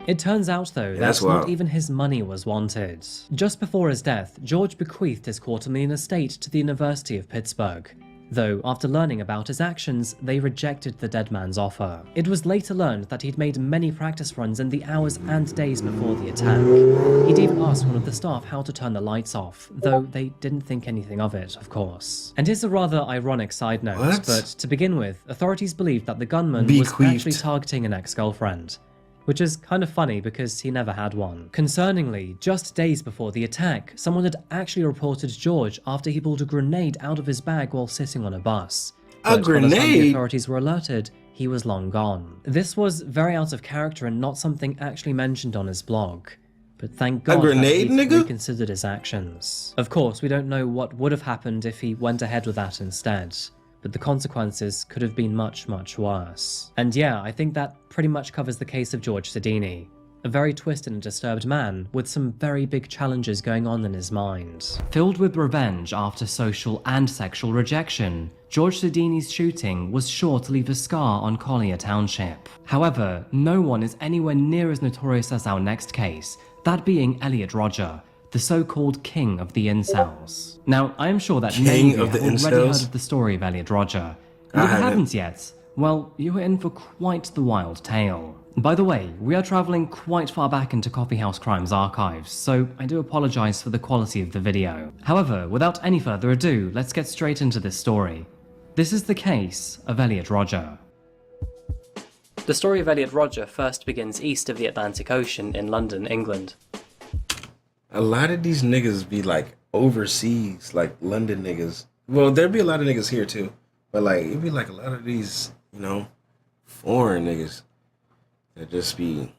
It turns out, though, that's that not wild. even his money was wanted. Just before his death, George bequeathed his $250,000 estate to the University of Pittsburgh. Though, after learning about his actions, they rejected the dead man's offer. It was later learned that he'd made many practice runs in the hours and days before the attack. He'd even asked ask one of the staff how to turn the lights off, though they didn't think anything of it, of course. And here's a rather ironic side note, but to begin with, authorities believed that the gunman was actually targeting an ex-girlfriend, which is kind of funny because he never had one. Concerningly, just days before the attack, someone had actually reported George after he pulled a grenade out of his bag while sitting on a bus. But by the time the authorities were alerted, he was long gone. This was very out of character and not something actually mentioned on his blog. But thank God that he reconsidered his actions. Of course, we don't know what would have happened if he went ahead with that instead, but the consequences could have been much, much worse. And yeah, I think that pretty much covers the case of George Sedini. A very twisted and disturbed man with some very big challenges going on in his mind. Filled with revenge after social and sexual rejection, George Sedini's shooting was sure to leave a scar on Collier Township. However, no one is anywhere near as notorious as our next case, that being Elliot Rodger, the so-called king of the Incells. Now, I am sure that many of you have already heard of the story of Elliot Rodger. And if you haven't yet, well, you are in for quite the wild tale. By the way, we are travelling quite far back into Coffeehouse Crimes archives, so I do apologise for the quality of the video. However, without any further ado, let's get straight into this story. This is the case of Elliot Rodger. The story of Elliot Rodger first begins east of the Atlantic Ocean in London, England. A lot of these niggas be like overseas, like London niggas. Well, there'd be a lot of niggas here too, but like it'd be like a lot of these, you know, foreign niggas that just be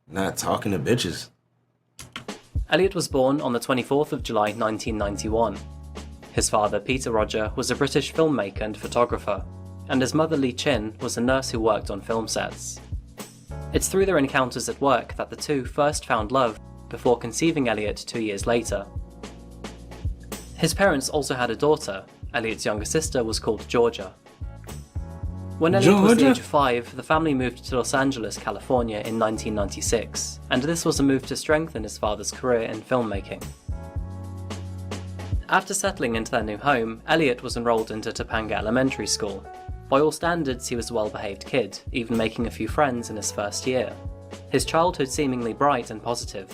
not talking to bitches. Elliot was born on the 24th of July 1991. His father, Peter Rodger, was a British filmmaker and photographer, and his mother, Lee Chin, was a nurse who worked on film sets. It's through their encounters at work that the two first found love before conceiving Elliot 2 years later. His parents also had a daughter. Elliot's younger sister was called Georgia. When Elliot was the age of 5, the family moved to Los Angeles, California in 1996, and this was a move to strengthen his father's career in filmmaking. After settling into their new home, Elliot was enrolled into Topanga Elementary School. By all standards, he was a well-behaved kid, even making a few friends in his first year. His childhood seemingly bright and positive.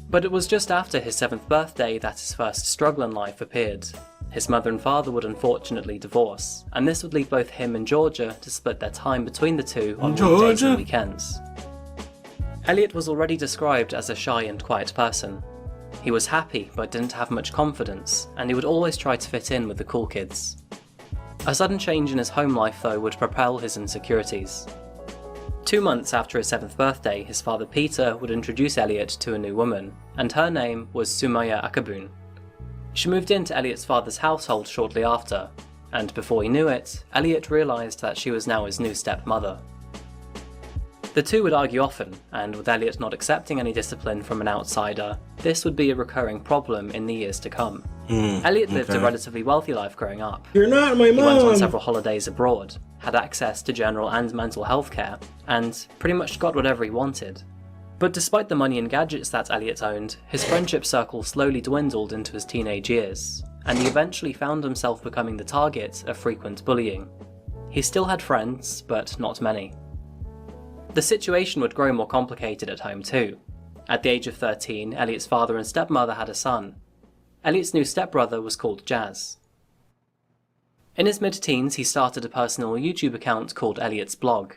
But it was just after his 7th birthday that his first struggle in life appeared. His mother and father would unfortunately divorce, and this would lead both him and Georgia to split their time between the two on weekdays and weekends. Elliot was already described as a shy and quiet person. He was happy but didn't have much confidence, and he would always try to fit in with the cool kids. A sudden change in his home life though would propel his insecurities. 2 months after his 7th birthday, his father Peter would introduce Elliot to a new woman, and her name was Sumaya Akabun. She moved into Elliot's father's household shortly after, and before he knew it, Elliot realised that she was now his new stepmother. The two would argue often, and with Elliot not accepting any discipline from an outsider, this would be a recurring problem in the years to come. Elliot lived a relatively wealthy life growing up. You're not my mom! He went on several holidays abroad, had access to general and mental health care, and pretty much got whatever he wanted. But despite the money and gadgets that Elliot owned, his friendship circle slowly dwindled into his teenage years, and he eventually found himself becoming the target of frequent bullying. He still had friends, but not many. The situation would grow more complicated at home too. At the age of 13, Elliot's father and stepmother had a son. Elliot's new stepbrother was called Jazz. In his mid-teens, he started a personal YouTube account called Elliot's Blog,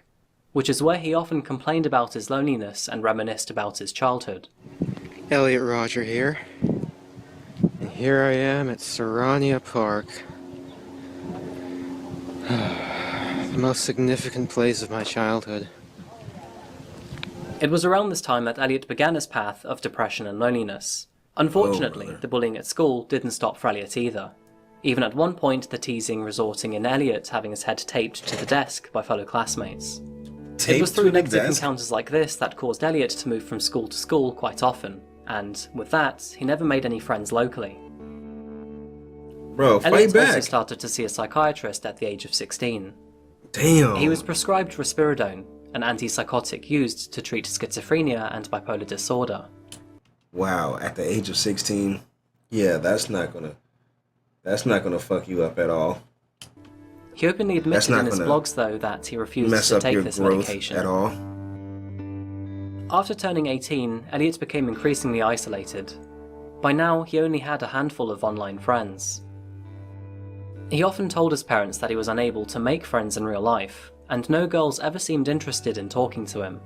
which is where he often complained about his loneliness and reminisced about his childhood. Elliot Rodger here, and here I am at Serrania Park, the most significant place of my childhood. It was around this time that Elliot began his path of depression and loneliness. Unfortunately, the bullying at school didn't stop for Elliot either. Even at one point, the teasing resulting in Elliot having his head taped to the desk by fellow classmates. It was through negative encounters like this that caused Elliot to move from school to school quite often, and with that, he never made any friends locally. Bro, fight Elliot back! also started to see a psychiatrist at the age of 16. Damn! He was prescribed risperidone, an antipsychotic used to treat schizophrenia and bipolar disorder. Wow, at the age of 16, yeah, that's not gonna fuck you up at all. He openly admitted in his blogs, though, that he refused to take this medication. At all. After turning 18, Elliot became increasingly isolated. By now, he only had a handful of online friends. He often told his parents that he was unable to make friends in real life, and no girls ever seemed interested in talking to him.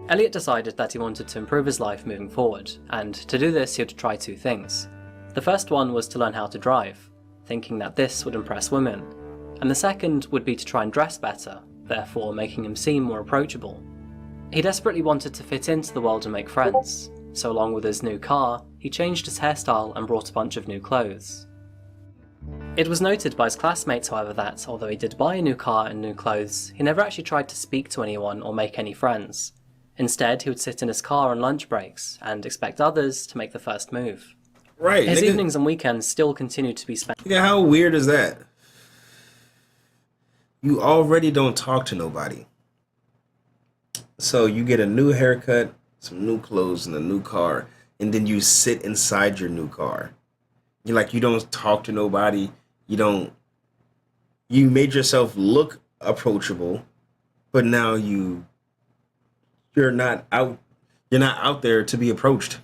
Elliot decided that he wanted to improve his life moving forward, and to do this he would try 2 things. The first one was to learn how to drive, thinking that this would impress women, and the second would be to try and dress better, therefore making him seem more approachable. He desperately wanted to fit into the world and make friends, so along with his new car, he changed his hairstyle and brought a bunch of new clothes. It was noted by his classmates, however, that although he did buy a new car and new clothes, he never actually tried to speak to anyone or make any friends. Instead, he would sit in his car on lunch breaks and expect others to make the first move. Right. His nigga. evenings and weekends still continued to be spent. Nigga, how weird is that? You already don't talk to nobody. So you get a new haircut, some new clothes, and a new car, and then you sit inside your new car. You don't talk to nobody. You made yourself look approachable, but now you're not out there to be approached.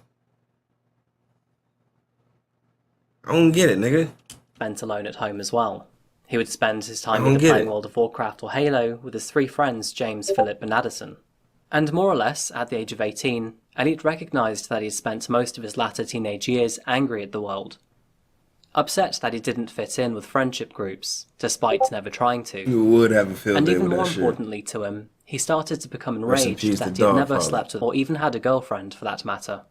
I don't get it, nigga. Spent alone at home as well. He would spend his time either playing World of Warcraft or Halo with his 3 friends James, Philip and Addison. And more or less, at the age of 18, Elliot recognised that he had spent most of his latter teenage years angry at the world. Upset that he didn't fit in with friendship groups, despite never trying to. You would have a field and day even with more that shit. importantly to him, he started to become Rest in enraged peace, that the he had never dog slept with or even had a girlfriend for that matter.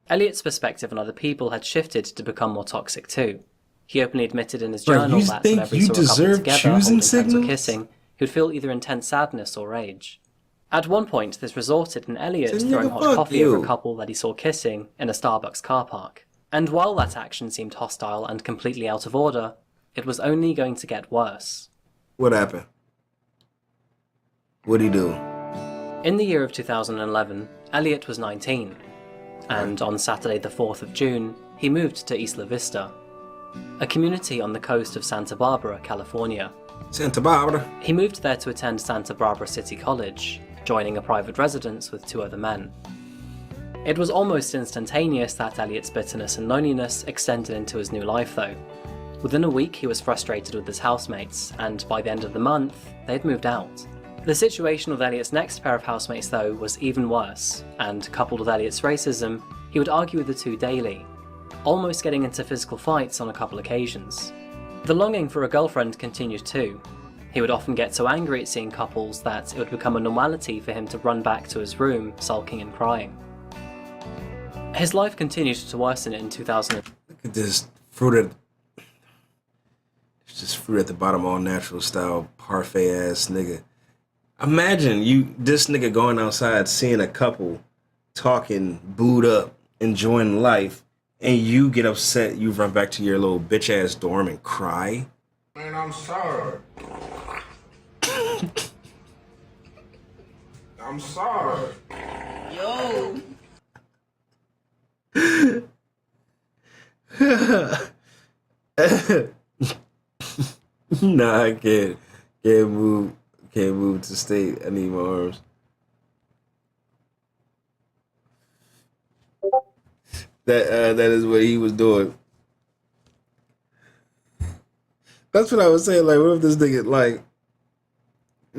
Elliot's perspective on other people had shifted to become more toxic too. He openly admitted in his journal that whenever he saw a couple together holding hands or kissing, he would feel either intense sadness or rage. At one point, this resulted in Elliot throwing hot coffee over a couple that he saw kissing in a Starbucks car park. And while that action seemed hostile and completely out of order, it was only going to get worse. What happened? What'd he do? In the year of 2011, Elliot was 19, and on Saturday the 4th of June, he moved to Isla Vista, a community on the coast of Santa Barbara, California. Santa Barbara? He moved there to attend Santa Barbara City College, joining a private residence with 2 other men. It was almost instantaneous that Elliot's bitterness and loneliness extended into his new life though. Within a week he was frustrated with his housemates, and by the end of the month, they'd moved out. The situation with Elliot's next pair of housemates though was even worse, and coupled with Elliot's racism, he would argue with the 2 daily, almost getting into physical fights on a couple occasions. The longing for a girlfriend continued too. He would often get so angry at seeing couples that it would become a normality for him to run back to his room, sulking and crying. His life continued to worsen in 2000. Look at this fruit it's just fruit at the bottom, all natural style, parfait ass nigga. Imagine this nigga going outside, seeing a couple talking, booed up, enjoying life, and you get upset, you run back to your little bitch ass dorm and cry. Man, I'm sorry. I'm sorry. Yo. Nah, I can't move to state. I need my arms. That is what he was doing. That's what I was saying. Like, what if this nigga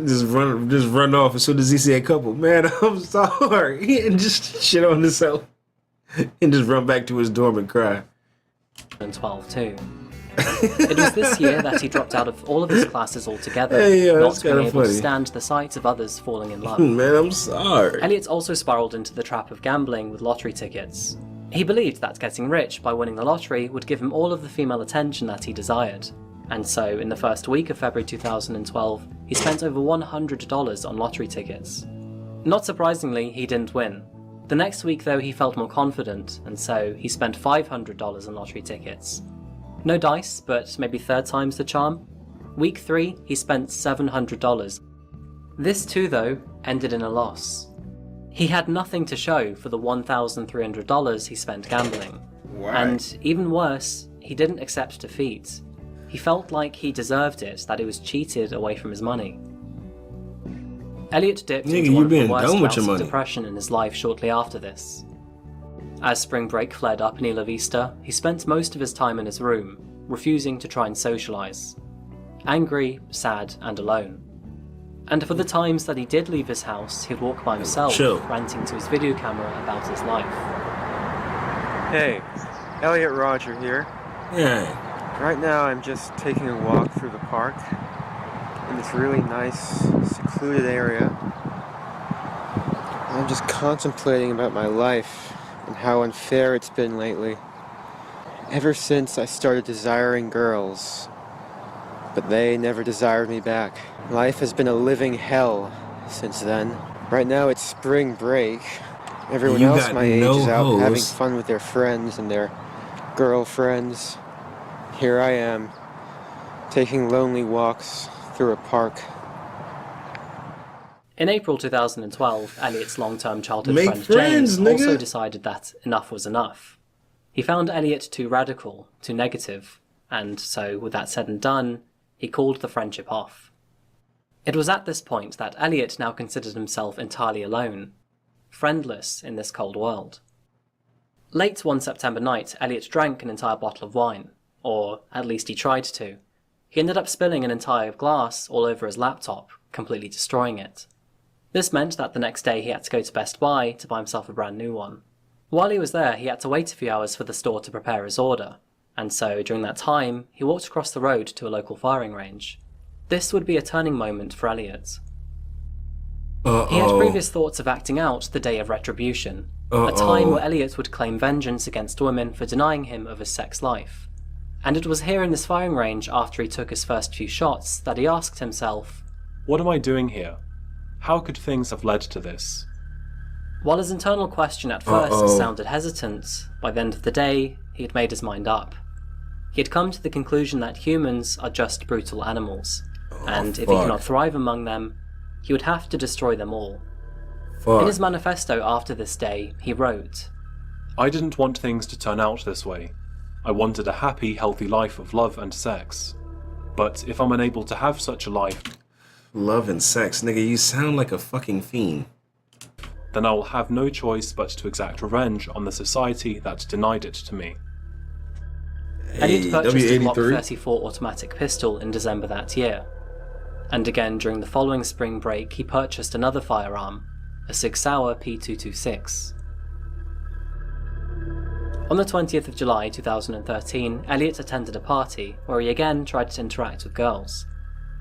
just run off as soon as he see a couple? Man, I'm sorry, and just shit on himself, and just run back to his dorm and cry. 2012 too. It was this year that he dropped out of all of his classes altogether, that's not being kinda able to funny. stand the sight of others falling in love. Man, I'm sorry. Elliot also spiraled into the trap of gambling with lottery tickets. He believed that getting rich by winning the lottery would give him all of the female attention that he desired. And so, in the first week of February 2012, he spent over $100 on lottery tickets. Not surprisingly, he didn't win. The next week though, he felt more confident, and so he spent $500 on lottery tickets. No dice, but maybe 3rd time's the charm. Week 3, he spent $700. This too though, ended in a loss. He had nothing to show for the $1,300 he spent gambling. Why? And even worse, he didn't accept defeat. He felt like he deserved it, that he was cheated away from his money. Elliot dipped Nigga, into you one of the being worst dumb with bouts your of money. depression in his life shortly after this. As spring break flared up in Isla Vista, he spent most of his time in his room, refusing to try and socialise. Angry, sad, and alone. And for the times that he did leave his house, he'd walk by himself, Chill. ranting to his video camera about his life. Hey, Elliot Roger here. Yeah. Right now I'm just taking a walk through the park in this really nice, secluded area. I'm just contemplating about my life and how unfair it's been lately. Ever since I started desiring girls, but they never desired me back. Life has been a living hell since then. Right now it's spring break. Everyone You else got my age no is out having hoes. fun with their friends and their girlfriends. Here I am, taking lonely walks through a park. In April 2012, Elliot's long-term childhood Make friend friends, James also nigga. decided that enough was enough. He found Elliot too radical, too negative, and so, with that said and done, he called the friendship off. It was at this point that Elliot now considered himself entirely alone, friendless in this cold world. Late one September night, Elliot drank an entire bottle of wine, or at least he tried to. He ended up spilling an entire glass all over his laptop, completely destroying it. This meant that the next day he had to go to Best Buy to buy himself a brand new one. While he was there, he had to wait a few hours for the store to prepare his order, and so during that time, he walked across the road to a local firing range. This would be a turning moment for Elliot. He had previous thoughts of acting out the day of retribution, a time where Elliot would claim vengeance against women for denying him of his sex life. And it was here in this firing range, after he took his first few shots, that he asked himself, "What am I doing here? How could things have led to this?" While his internal question at first sounded hesitant, by the end of the day, he had made his mind up. He had come to the conclusion that humans are just brutal animals, and if he cannot thrive among them, he would have to destroy them all. In his manifesto after this day, he wrote, "I didn't want things to turn out this way. I wanted a happy, healthy life of love and sex. But if I'm unable to have such a life, Love and sex, nigga, you sound like a fucking fiend. then I will have no choice but to exact revenge on the society that denied it to me." Elliot purchased a Glock W83. 34 automatic pistol in December that year. And again during the following spring break, he purchased another firearm, a Sig Sauer P226. On the 20th of July 2013, Elliot attended a party where he again tried to interact with girls.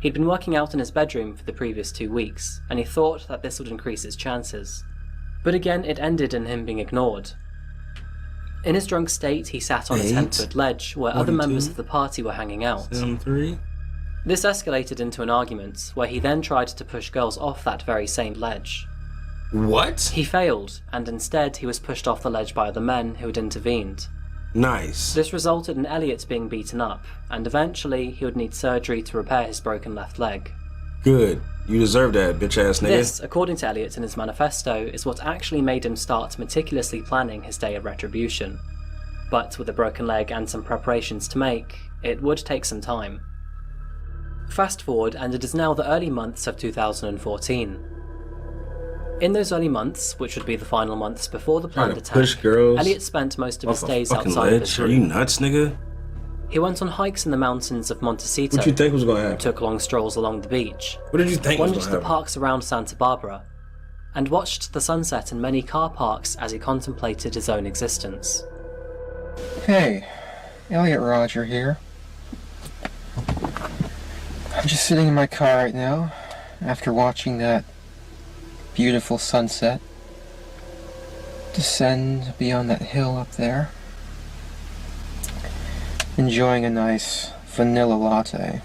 He'd been working out in his bedroom for the previous 2 weeks, and he thought that this would increase his chances. But again, it ended in him being ignored. In his drunk state, he sat on a 10-foot ledge where other members of the party were hanging out. 7-3. This escalated into an argument, where he then tried to push girls off that very same ledge. What? He failed, and instead he was pushed off the ledge by other men who had intervened. Nice. This resulted in Elliot being beaten up, and eventually he would need surgery to repair his broken left leg. Good. You deserve that, bitch ass nigga. This, according to Elliot in his manifesto, is what actually made him start meticulously planning his day of retribution. But with a broken leg and some preparations to make, it would take some time. Fast forward, and it is now the early months of 2014. In those early months, which would be the final months before the planned attack, push girls Elliot spent most of his off a days fucking outside of his ledge? Are you room. nuts, nigga? He went on hikes in the mountains of Montecito, What you think was gonna happen? took long strolls along the beach, What did you think was wandered gonna to the happen? parks around Santa Barbara, and watched the sunset in many car parks as he contemplated his own existence. Hey, Elliot Roger here. I'm just sitting in my car right now, after watching that beautiful sunset descend beyond that hill up there. Enjoying a nice vanilla latte.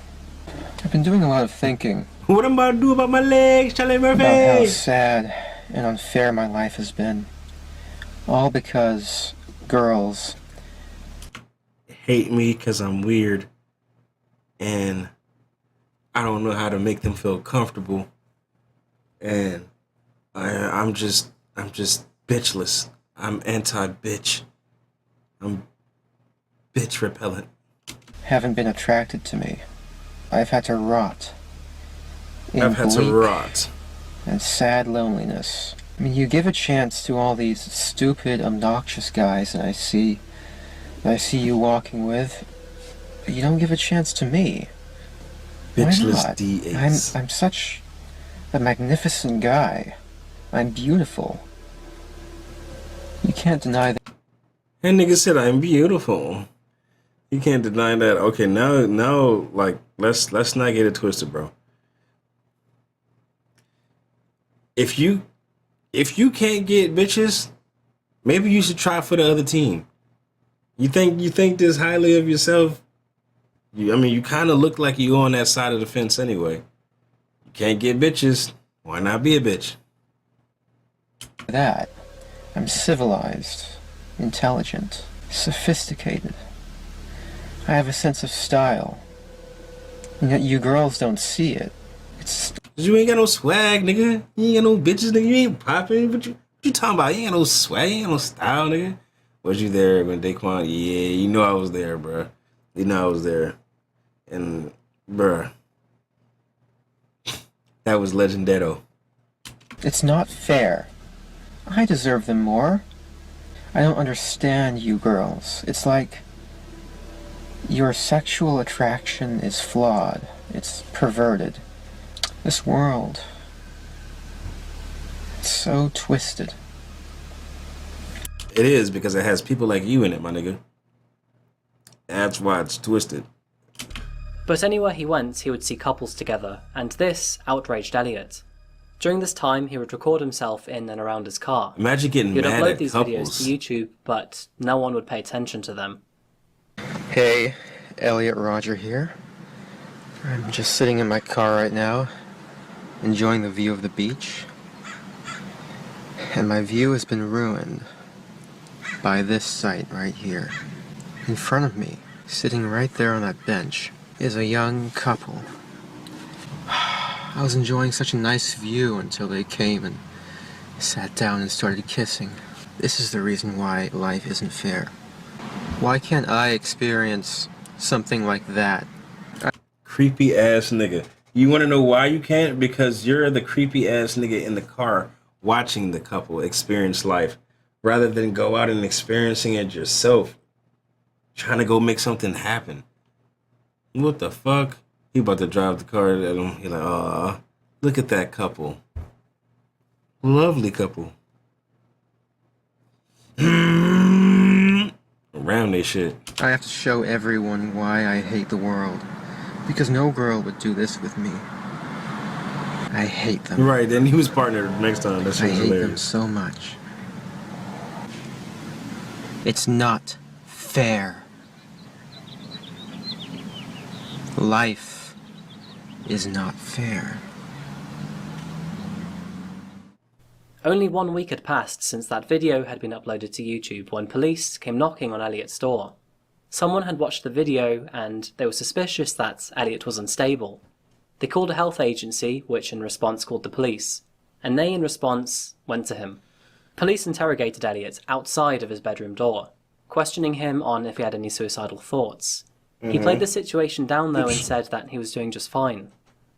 I've been doing a lot of thinking What am I to do about my legs, Charlie about how Murphy? sad and unfair my life has been. All because girls Hate me because I'm weird. And I don't know how to make them feel comfortable. And I'm just bitchless. I'm anti-bitch. I'm bitch repellent. haven't been attracted to me. I've had to rot. in I've had to bleak, rot. and sad loneliness. I mean, you give a chance to all these stupid, obnoxious guys that I see you walking with, but you don't give a chance to me. Why Bitchless not? D8s. I'm such a magnificent guy. I'm beautiful. You can't deny that. That nigga said I'm beautiful. You can't deny that. Okay, now, like, let's not get it twisted, bro. If you can't get bitches, maybe you should try for the other team. You think this highly of yourself? You kind of look like you on that side of the fence anyway. You can't get bitches. Why not be a bitch? That. I'm civilized, intelligent, sophisticated. I have a sense of style. And yet you girls don't see it. You ain't got no swag, nigga. You ain't got no bitches, nigga. You ain't popping. What you talking about? You ain't got no swag. You ain't got no style, nigga. Was you there when Daquan? Yeah, you know I was there, bruh. You know I was there. And, bruh, that was legendary. It's not fair. I deserve them more. I don't understand you girls. It's like your sexual attraction is flawed. It's perverted. This world, it's so twisted. It is, because it has people like you in it, my nigga. That's why it's twisted. But anywhere he went, he would see couples together, and this outraged Elliot. During this time, he would record himself in and around his car. Imagine getting He would mad upload at these couples. videos to YouTube, but no one would pay attention to them. Hey, Elliot Roger here. I'm just sitting in my car right now, enjoying the view of the beach. And my view has been ruined by this sight right here. In front of me, sitting right there on that bench, is a young couple. I was enjoying such a nice view until they came and sat down and started kissing. This is the reason why life isn't fair. Why can't I experience something like that? Creepy ass nigga. You want to know why you can't? Because you're the creepy ass nigga in the car watching the couple experience life rather than go out and experiencing it yourself. Trying to go make something happen. What the fuck? He about to drive the car at him. He like, aw, look at that couple. Lovely couple. Around they shit. I have to show everyone why I hate the world. Because no girl would do this with me. I hate them. Right, then he was partnered next time. That shit I was hate them hilarious. so much. It's not fair. Life is not fair. Only 1 week had passed since that video had been uploaded to YouTube when police came knocking on Elliot's door. Someone had watched the video and they were suspicious that Elliot was unstable. They called a health agency, which in response called the police, and they in response went to him. Police interrogated Elliot outside of his bedroom door, questioning him on if he had any suicidal thoughts. He played the situation down though and said that he was doing just fine.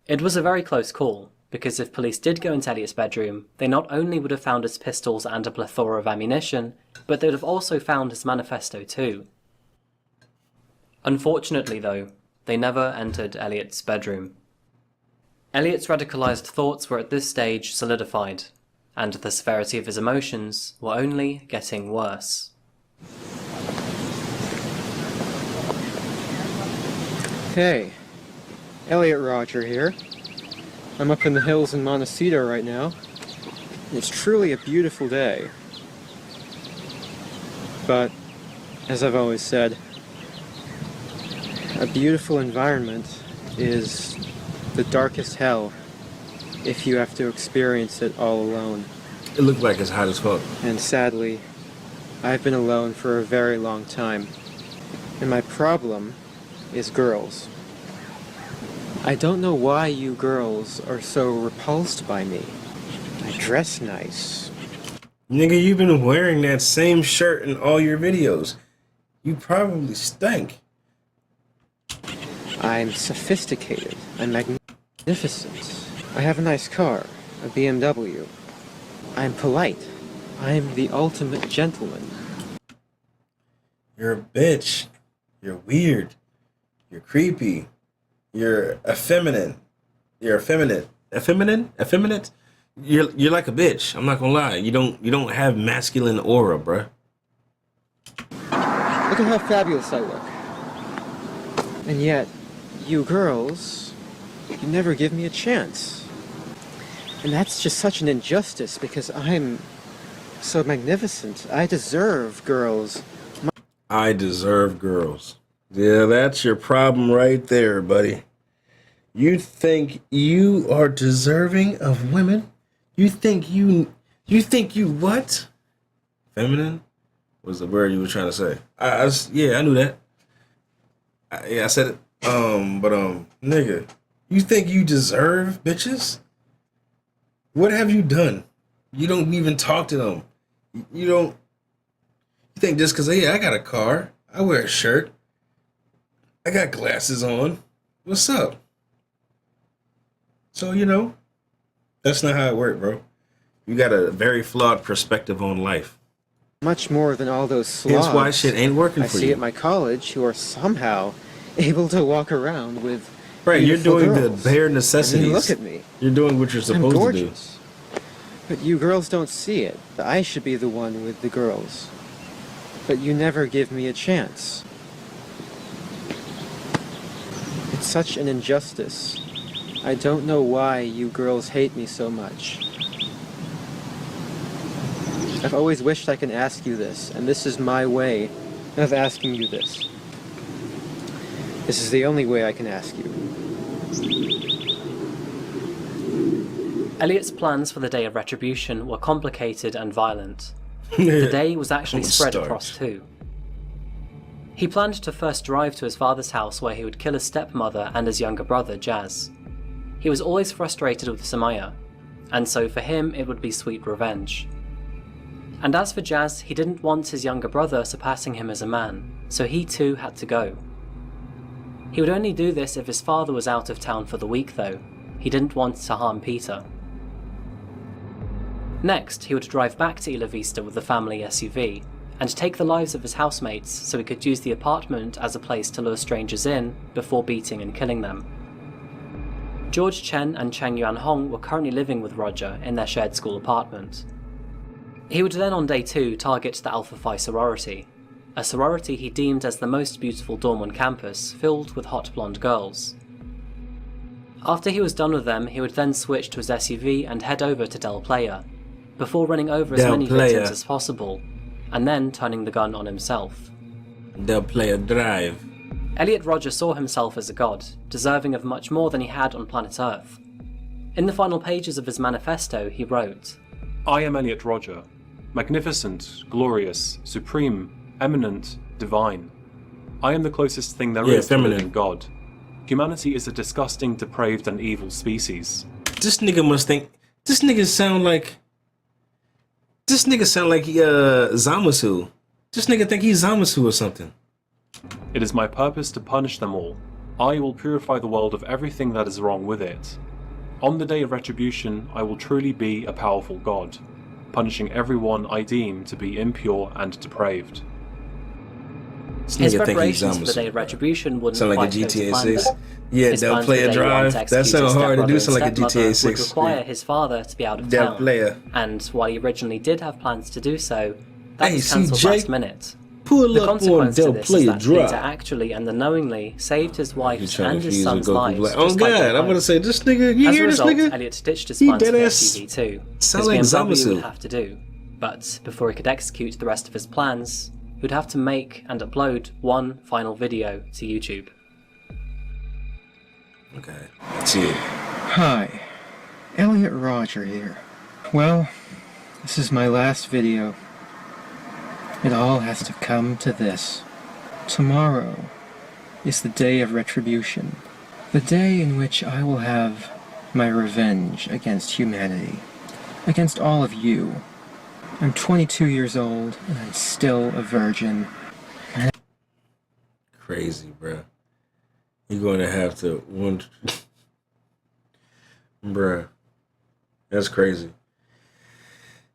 It was a very close call, because if police did go into Elliot's bedroom, they not only would have found his pistols and a plethora of ammunition, but they would have also found his manifesto too. Unfortunately though, they never entered Elliot's bedroom. Elliot's radicalized thoughts were at this stage solidified, and the severity of his emotions were only getting worse. Hey, Elliot Roger here. I'm up in the hills in Montecito right now. It's truly a beautiful day. But, as I've always said, a beautiful environment is the darkest hell if you have to experience it all alone. It looked like it's hot as fuck. And sadly, I've been alone for a very long time. And my problem is girls. I don't know why you girls are so repulsed by me. I dress nice. Nigga, you've been wearing that same shirt in all your videos. You probably stink. I'm sophisticated. I'm magnificent. I have a nice car. a BMW. I'm polite. I'm the ultimate gentleman. You're a bitch. You're weird. You're creepy. You're effeminate. You're effeminate. Effeminate? You're like a bitch. I'm not gonna lie. You don't have masculine aura, bruh. Look at how fabulous I look. And yet, you girls, you never give me a chance. And that's just such an injustice because I'm so magnificent. I deserve girls. I deserve girls. Yeah, that's your problem right there, buddy. You think you are deserving of women? You think you what? Feminine was the word you were trying to say. Yeah, I knew that. I said it. Nigga, you think you deserve bitches? What have you done? You don't even talk to them. You think just because, I got a car, I wear a shirt, I got glasses on, what's up? So, that's not how it works, bro. You got a very flawed perspective on life. Much more than all those slobs That's why shit ain't working for you. I see at my college who are somehow able to walk around with right, you're doing girls. The bare necessities. I mean, look at me. You're doing what you're supposed I'm to do. gorgeous. But you girls don't see it. I should be the one with the girls. But you never give me a chance. It's such an injustice. I don't know why you girls hate me so much. I've always wished I could ask you this, and this is my way of asking you this. This is the only way I can ask you. Elliot's plans for the day of retribution were complicated and violent. The day was actually spread across two. He planned to first drive to his father's house where he would kill his stepmother and his younger brother, Jazz. He was always frustrated with Samaya, and so for him it would be sweet revenge. And as for Jazz, he didn't want his younger brother surpassing him as a man, so he too had to go. He would only do this if his father was out of town for the week though. He didn't want to harm Peter. Next, he would drive back to Isla Vista with the family SUV, and take the lives of his housemates so he could use the apartment as a place to lure strangers in before beating and killing them. George Chen and Chang Yuan Hong were currently living with Roger in their shared school apartment. He would then on day 2 target the Alpha Phi sorority, a sorority he deemed as the most beautiful dorm on campus, filled with hot blonde girls. After he was done with them, he would then switch to his SUV and head over to Del Playa, before running over as many victims as possible, and then turning the gun on himself. Del Playa Drive. Elliot Rodger saw himself as a god, deserving of much more than he had on planet Earth. In the final pages of his manifesto, he wrote, I am Elliot Rodger, magnificent, glorious, supreme, eminent, divine. I am the closest thing there is to a living God. Humanity is a disgusting, depraved, and evil species. This nigga must think. This nigga sound like Zamasu. This nigga think he's Zamasu or something. It is my purpose to punish them all. I will purify the world of everything that is wrong with it. On the day of retribution, I will truly be a powerful God, punishing everyone I deem to be impure and depraved. His preparations for the day of retribution wouldn't sound like quite a go to GTA plan 6. though. Yeah, His Del plans for Playa day 1 Drive. to That execute sounds his hard to stepmother do. and Sound like a stepmother GTA 6. would require his father to be out of Del town. Playa. And while he originally did have plans to do so, that Hey, was cancelled CJ, last minute. pull The up on consequence Del to this is Playa that Peter Drive. actually and unknowingly saved his wife's trying and to his use son's a Goku lives. Black. Oh just by God, going I'm home. gonna say this nigga. You As a hear this result, nigga? Elliot ditched his He plans for the deadass SUV too. sound His like BMW Zamasu. would have to do, but before he could execute the rest of his plans, he would have to make and upload one final video to YouTube. Okay, let's see it. Hi, Elliot Rodger here. Well, this is my last video. It all has to come to this. Tomorrow is the day of retribution. The day in which I will have my revenge against humanity. Against all of you. I'm 22 years old, and I'm still a virgin. Crazy, bruh. You're going to have to bruh. That's crazy.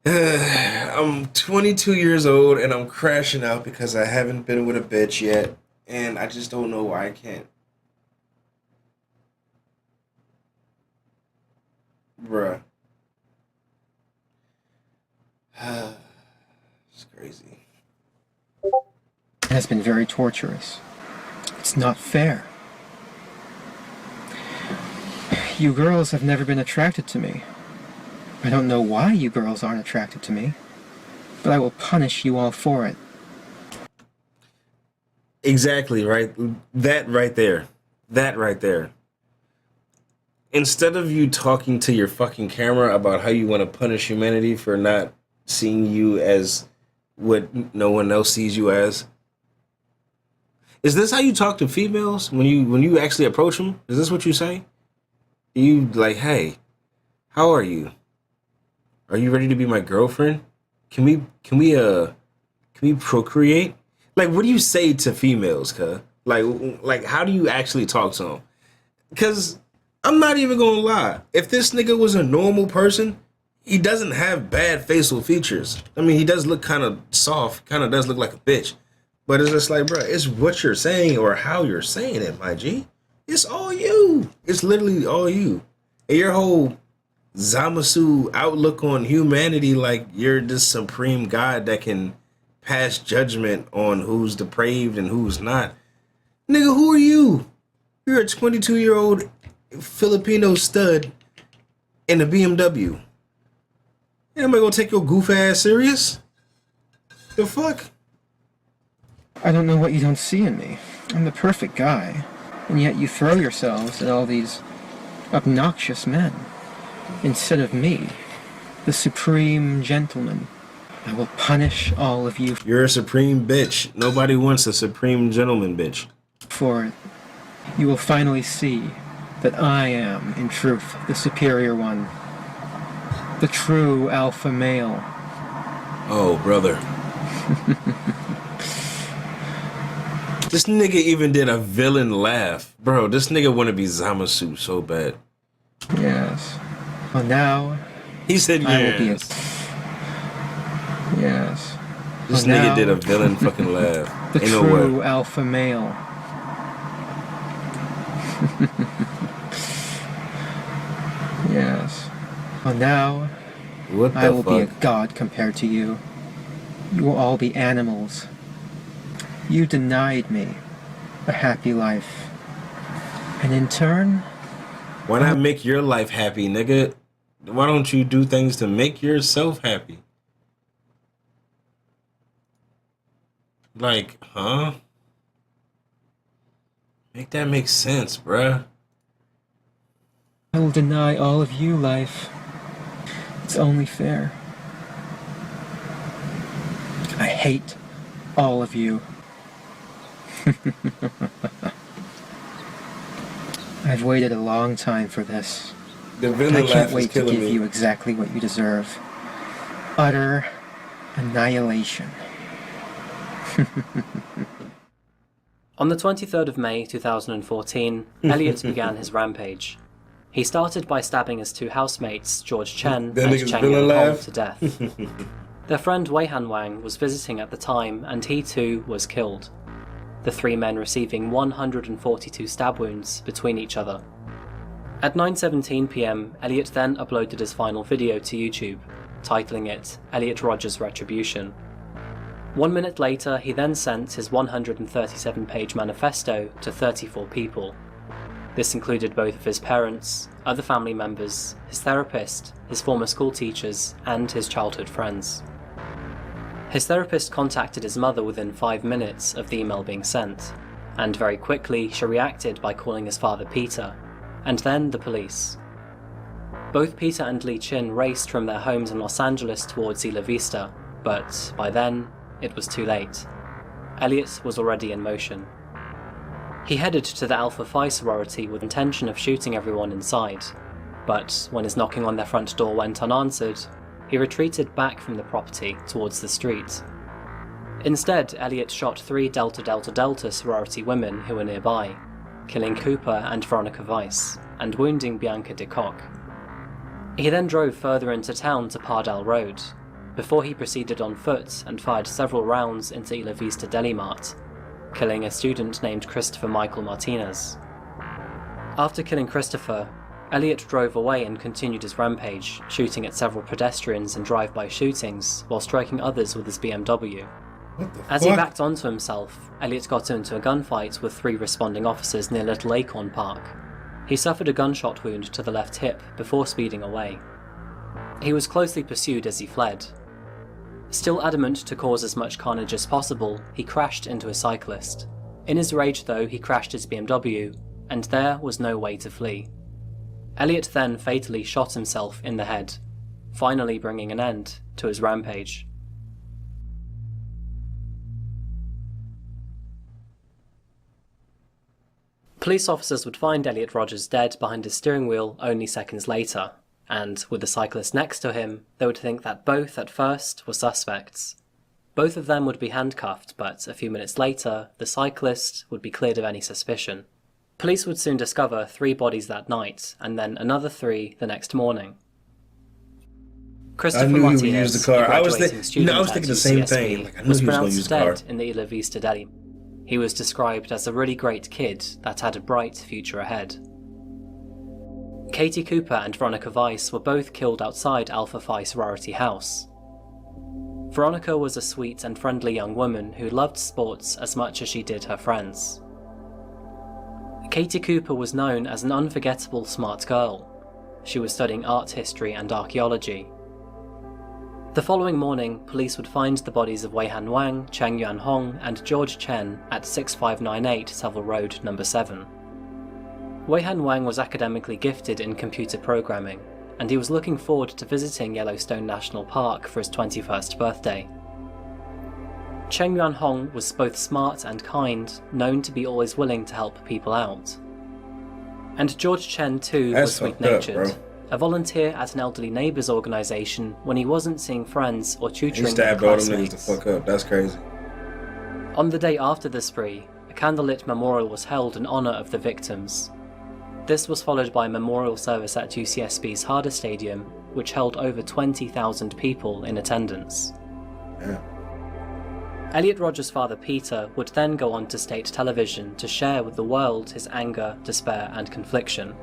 I'm 22 years old and I'm crashing out because I haven't been with a bitch yet, and I just don't know why I can't. Bruh. It's crazy. It has been very torturous. It's not fair. You girls have never been attracted to me. I don't know why you girls aren't attracted to me, but I will punish you all for it. Exactly, right? That right there. That right there. Instead of you talking to your fucking camera about how you want to punish humanity for not seeing you as what no one else sees you as, is this how you talk to females when you actually approach them? Is this what you say? You like, hey, how are you? Are you ready to be my girlfriend? Can we procreate? Like, what do you say to females, cuz? Like how do you actually talk to them? Because I'm not even gonna lie. If this nigga was a normal person, he doesn't have bad facial features. I mean, he does look kind of soft, kind of does look like a bitch. But it's just like, bro, it's what you're saying or how you're saying it, my G. It's all you. It's literally all you. And your whole Zamasu outlook on humanity, like you're this supreme god that can pass judgment on who's depraved and who's not. Nigga, who are you? You're a 22-year-old Filipino stud in a BMW. Anybody gonna take your goof ass serious? The fuck? I don't know what you don't see in me. I'm the perfect guy. And yet you throw yourselves at all these obnoxious men. Instead of me, the supreme gentleman. I will punish all of you. You're a supreme bitch. Nobody wants a supreme gentleman bitch. For it. You will finally see that I am, in truth, the superior one. The true alpha male. Oh, brother. This nigga even did a villain laugh. Bro, this nigga wanna be Zamasu so bad. Yes. Well, now... He said I will be a... yes. Yes. This Well, nigga now, did a villain fucking laugh. the Ain't no true way. alpha male. Yes. Well, now... What the I will fuck? be a god compared to you. You will all be animals. You denied me a happy life. And in turn... Why not make your life happy, nigga? Why don't you do things to make yourself happy? Like, huh? Make that make sense, bruh. I will deny all of you life. It's only fair. I hate all of you. I've waited a long time for this. The villain I laugh can't is wait to killing give me. you exactly what you deserve. Utter annihilation. On the 23rd of May 2014, Elliot began his rampage. He started by stabbing his two housemates, George Chen That and nigga's Cheng villain Yong Hong, laugh. to death. Their friend Wei Han Wang was visiting at the time, and he too was killed. The three men receiving 142 stab wounds between each other. At 9:17 PM, Elliot then uploaded his final video to YouTube, titling it Elliot Rogers Retribution. 1 minute later, he then sent his 137-page manifesto to 34 people. This included both of his parents, other family members, his therapist, his former school teachers, and his childhood friends. His therapist contacted his mother within 5 minutes of the email being sent, and very quickly she reacted by calling his father Peter, and then the police. Both Peter and Li Chin raced from their homes in Los Angeles towards Isla Vista, but by then, it was too late. Elliot was already in motion. He headed to the Alpha Phi sorority with the intention of shooting everyone inside, but when his knocking on their front door went unanswered, he retreated back from the property towards the street. Instead, Elliot shot 3 Delta Delta Delta sorority women who were nearby, killing Cooper and Veronica Weiss, and wounding Bianca de Kock. He then drove further into town to Pardal Road, before he proceeded on foot and fired several rounds into Isla Vista Deli Mart, killing a student named Christopher Michael Martinez. After killing Christopher, Elliot drove away and continued his rampage, shooting at several pedestrians in drive-by shootings while striking others with his BMW. As he backed onto himself, Elliot got into a gunfight with 3 responding officers near Little Acorn Park. He suffered a gunshot wound to the left hip before speeding away. He was closely pursued as he fled. Still adamant to cause as much carnage as possible, he crashed into a cyclist. In his rage though, he crashed his BMW, and there was no way to flee. Elliot then fatally shot himself in the head, finally bringing an end to his rampage. Police officers would find Elliot Rogers dead behind his steering wheel only seconds later, and with the cyclist next to him, they would think that both at first were suspects. Both of them would be handcuffed, but a few minutes later, the cyclist would be cleared of any suspicion. Police would soon discover 3 bodies that night, and then another 3 the next morning. Christopher Martinez, he would use the car. I was thinking the same UCSB, thing. Like, I knew was he was going to pronounced use the car. dead in the Isla Vista Deli. He was described as a really great kid that had a bright future ahead. Katie Cooper and Veronica Weiss were both killed outside Alpha Phi sorority house. Veronica was a sweet and friendly young woman who loved sports as much as she did her friends. Katie Cooper was known as an unforgettable smart girl. She was studying art history and archaeology. The following morning, police would find the bodies of Weihan Wang, Cheng Yuan Hong, and George Chen at 6598 Savile Road, No. 7. Weihan Wang was academically gifted in computer programming, and he was looking forward to visiting Yellowstone National Park for his 21st birthday. Cheng Yuan Hong was both smart and kind, known to be always willing to help people out. And George Chen too was sweet-natured, a volunteer at an elderly neighbours organisation when he wasn't seeing friends or tutoring He stabbed all them niggas classmates. the fuck up. That's crazy. On the day after the spree, a candlelit memorial was held in honour of the victims. This was followed by a memorial service at UCSB's Harder Stadium, which held over 20,000 people in attendance. Yeah. Elliot Rogers' father Peter would then go on to state television to share with the world his anger, despair and confliction.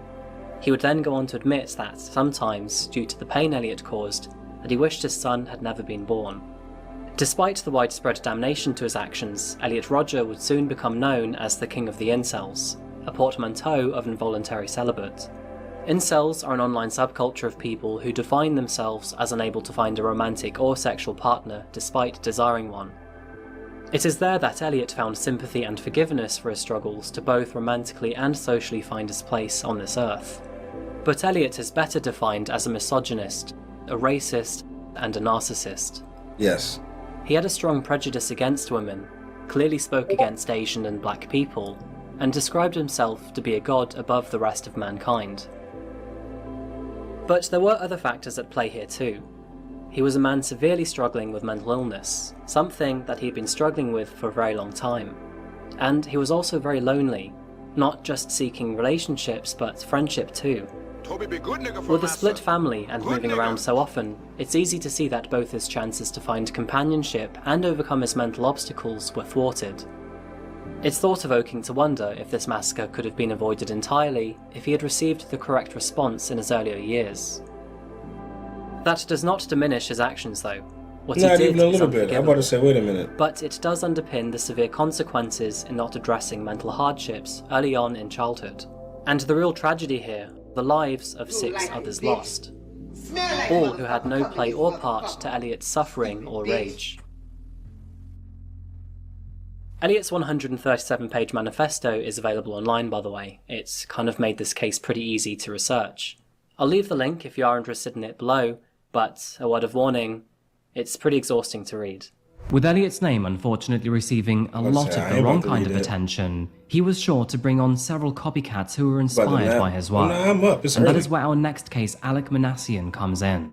He would then go on to admit that, sometimes, due to the pain Elliot caused, that he wished his son had never been born. Despite the widespread damnation to his actions, Elliot Rodger would soon become known as the King of the Incells, a portmanteau of involuntary celibate. Incels are an online subculture of people who define themselves as unable to find a romantic or sexual partner despite desiring one. It is there that Elliot found sympathy and forgiveness for his struggles to both romantically and socially find his place on this earth. But Elliot is better defined as a misogynist, a racist, and a narcissist. Yes. He had a strong prejudice against women, clearly spoke against Asian and black people, and described himself to be a god above the rest of mankind. But there were other factors at play here too. He was a man severely struggling with mental illness, something that he had been struggling with for a very long time. And he was also very lonely, not just seeking relationships but friendship too. With a split family and moving around so often, it's easy to see that both his chances to find companionship and overcome his mental obstacles were thwarted. It's thought-evoking to wonder if this massacre could have been avoided entirely if he had received the correct response in his earlier years. That does not diminish his actions though. What he Not did even a is little bit. I'm about to say, wait a minute. but it does underpin the severe consequences in not addressing mental hardships early on in childhood. And the real tragedy here, the lives of 6 others lost, all who had no play or part to Elliot's suffering or rage. Elliot's 137-page manifesto is available online, by the way. It's kind of made this case pretty easy to research. I'll leave the link if you are interested in it below, but a word of warning, it's pretty exhausting to read. With Elliot's name unfortunately receiving a lot of the wrong kind of attention, he was sure to bring on several copycats who were inspired by his work. I'm up. It's And that early. is where our next case, Alec Manassian, comes in.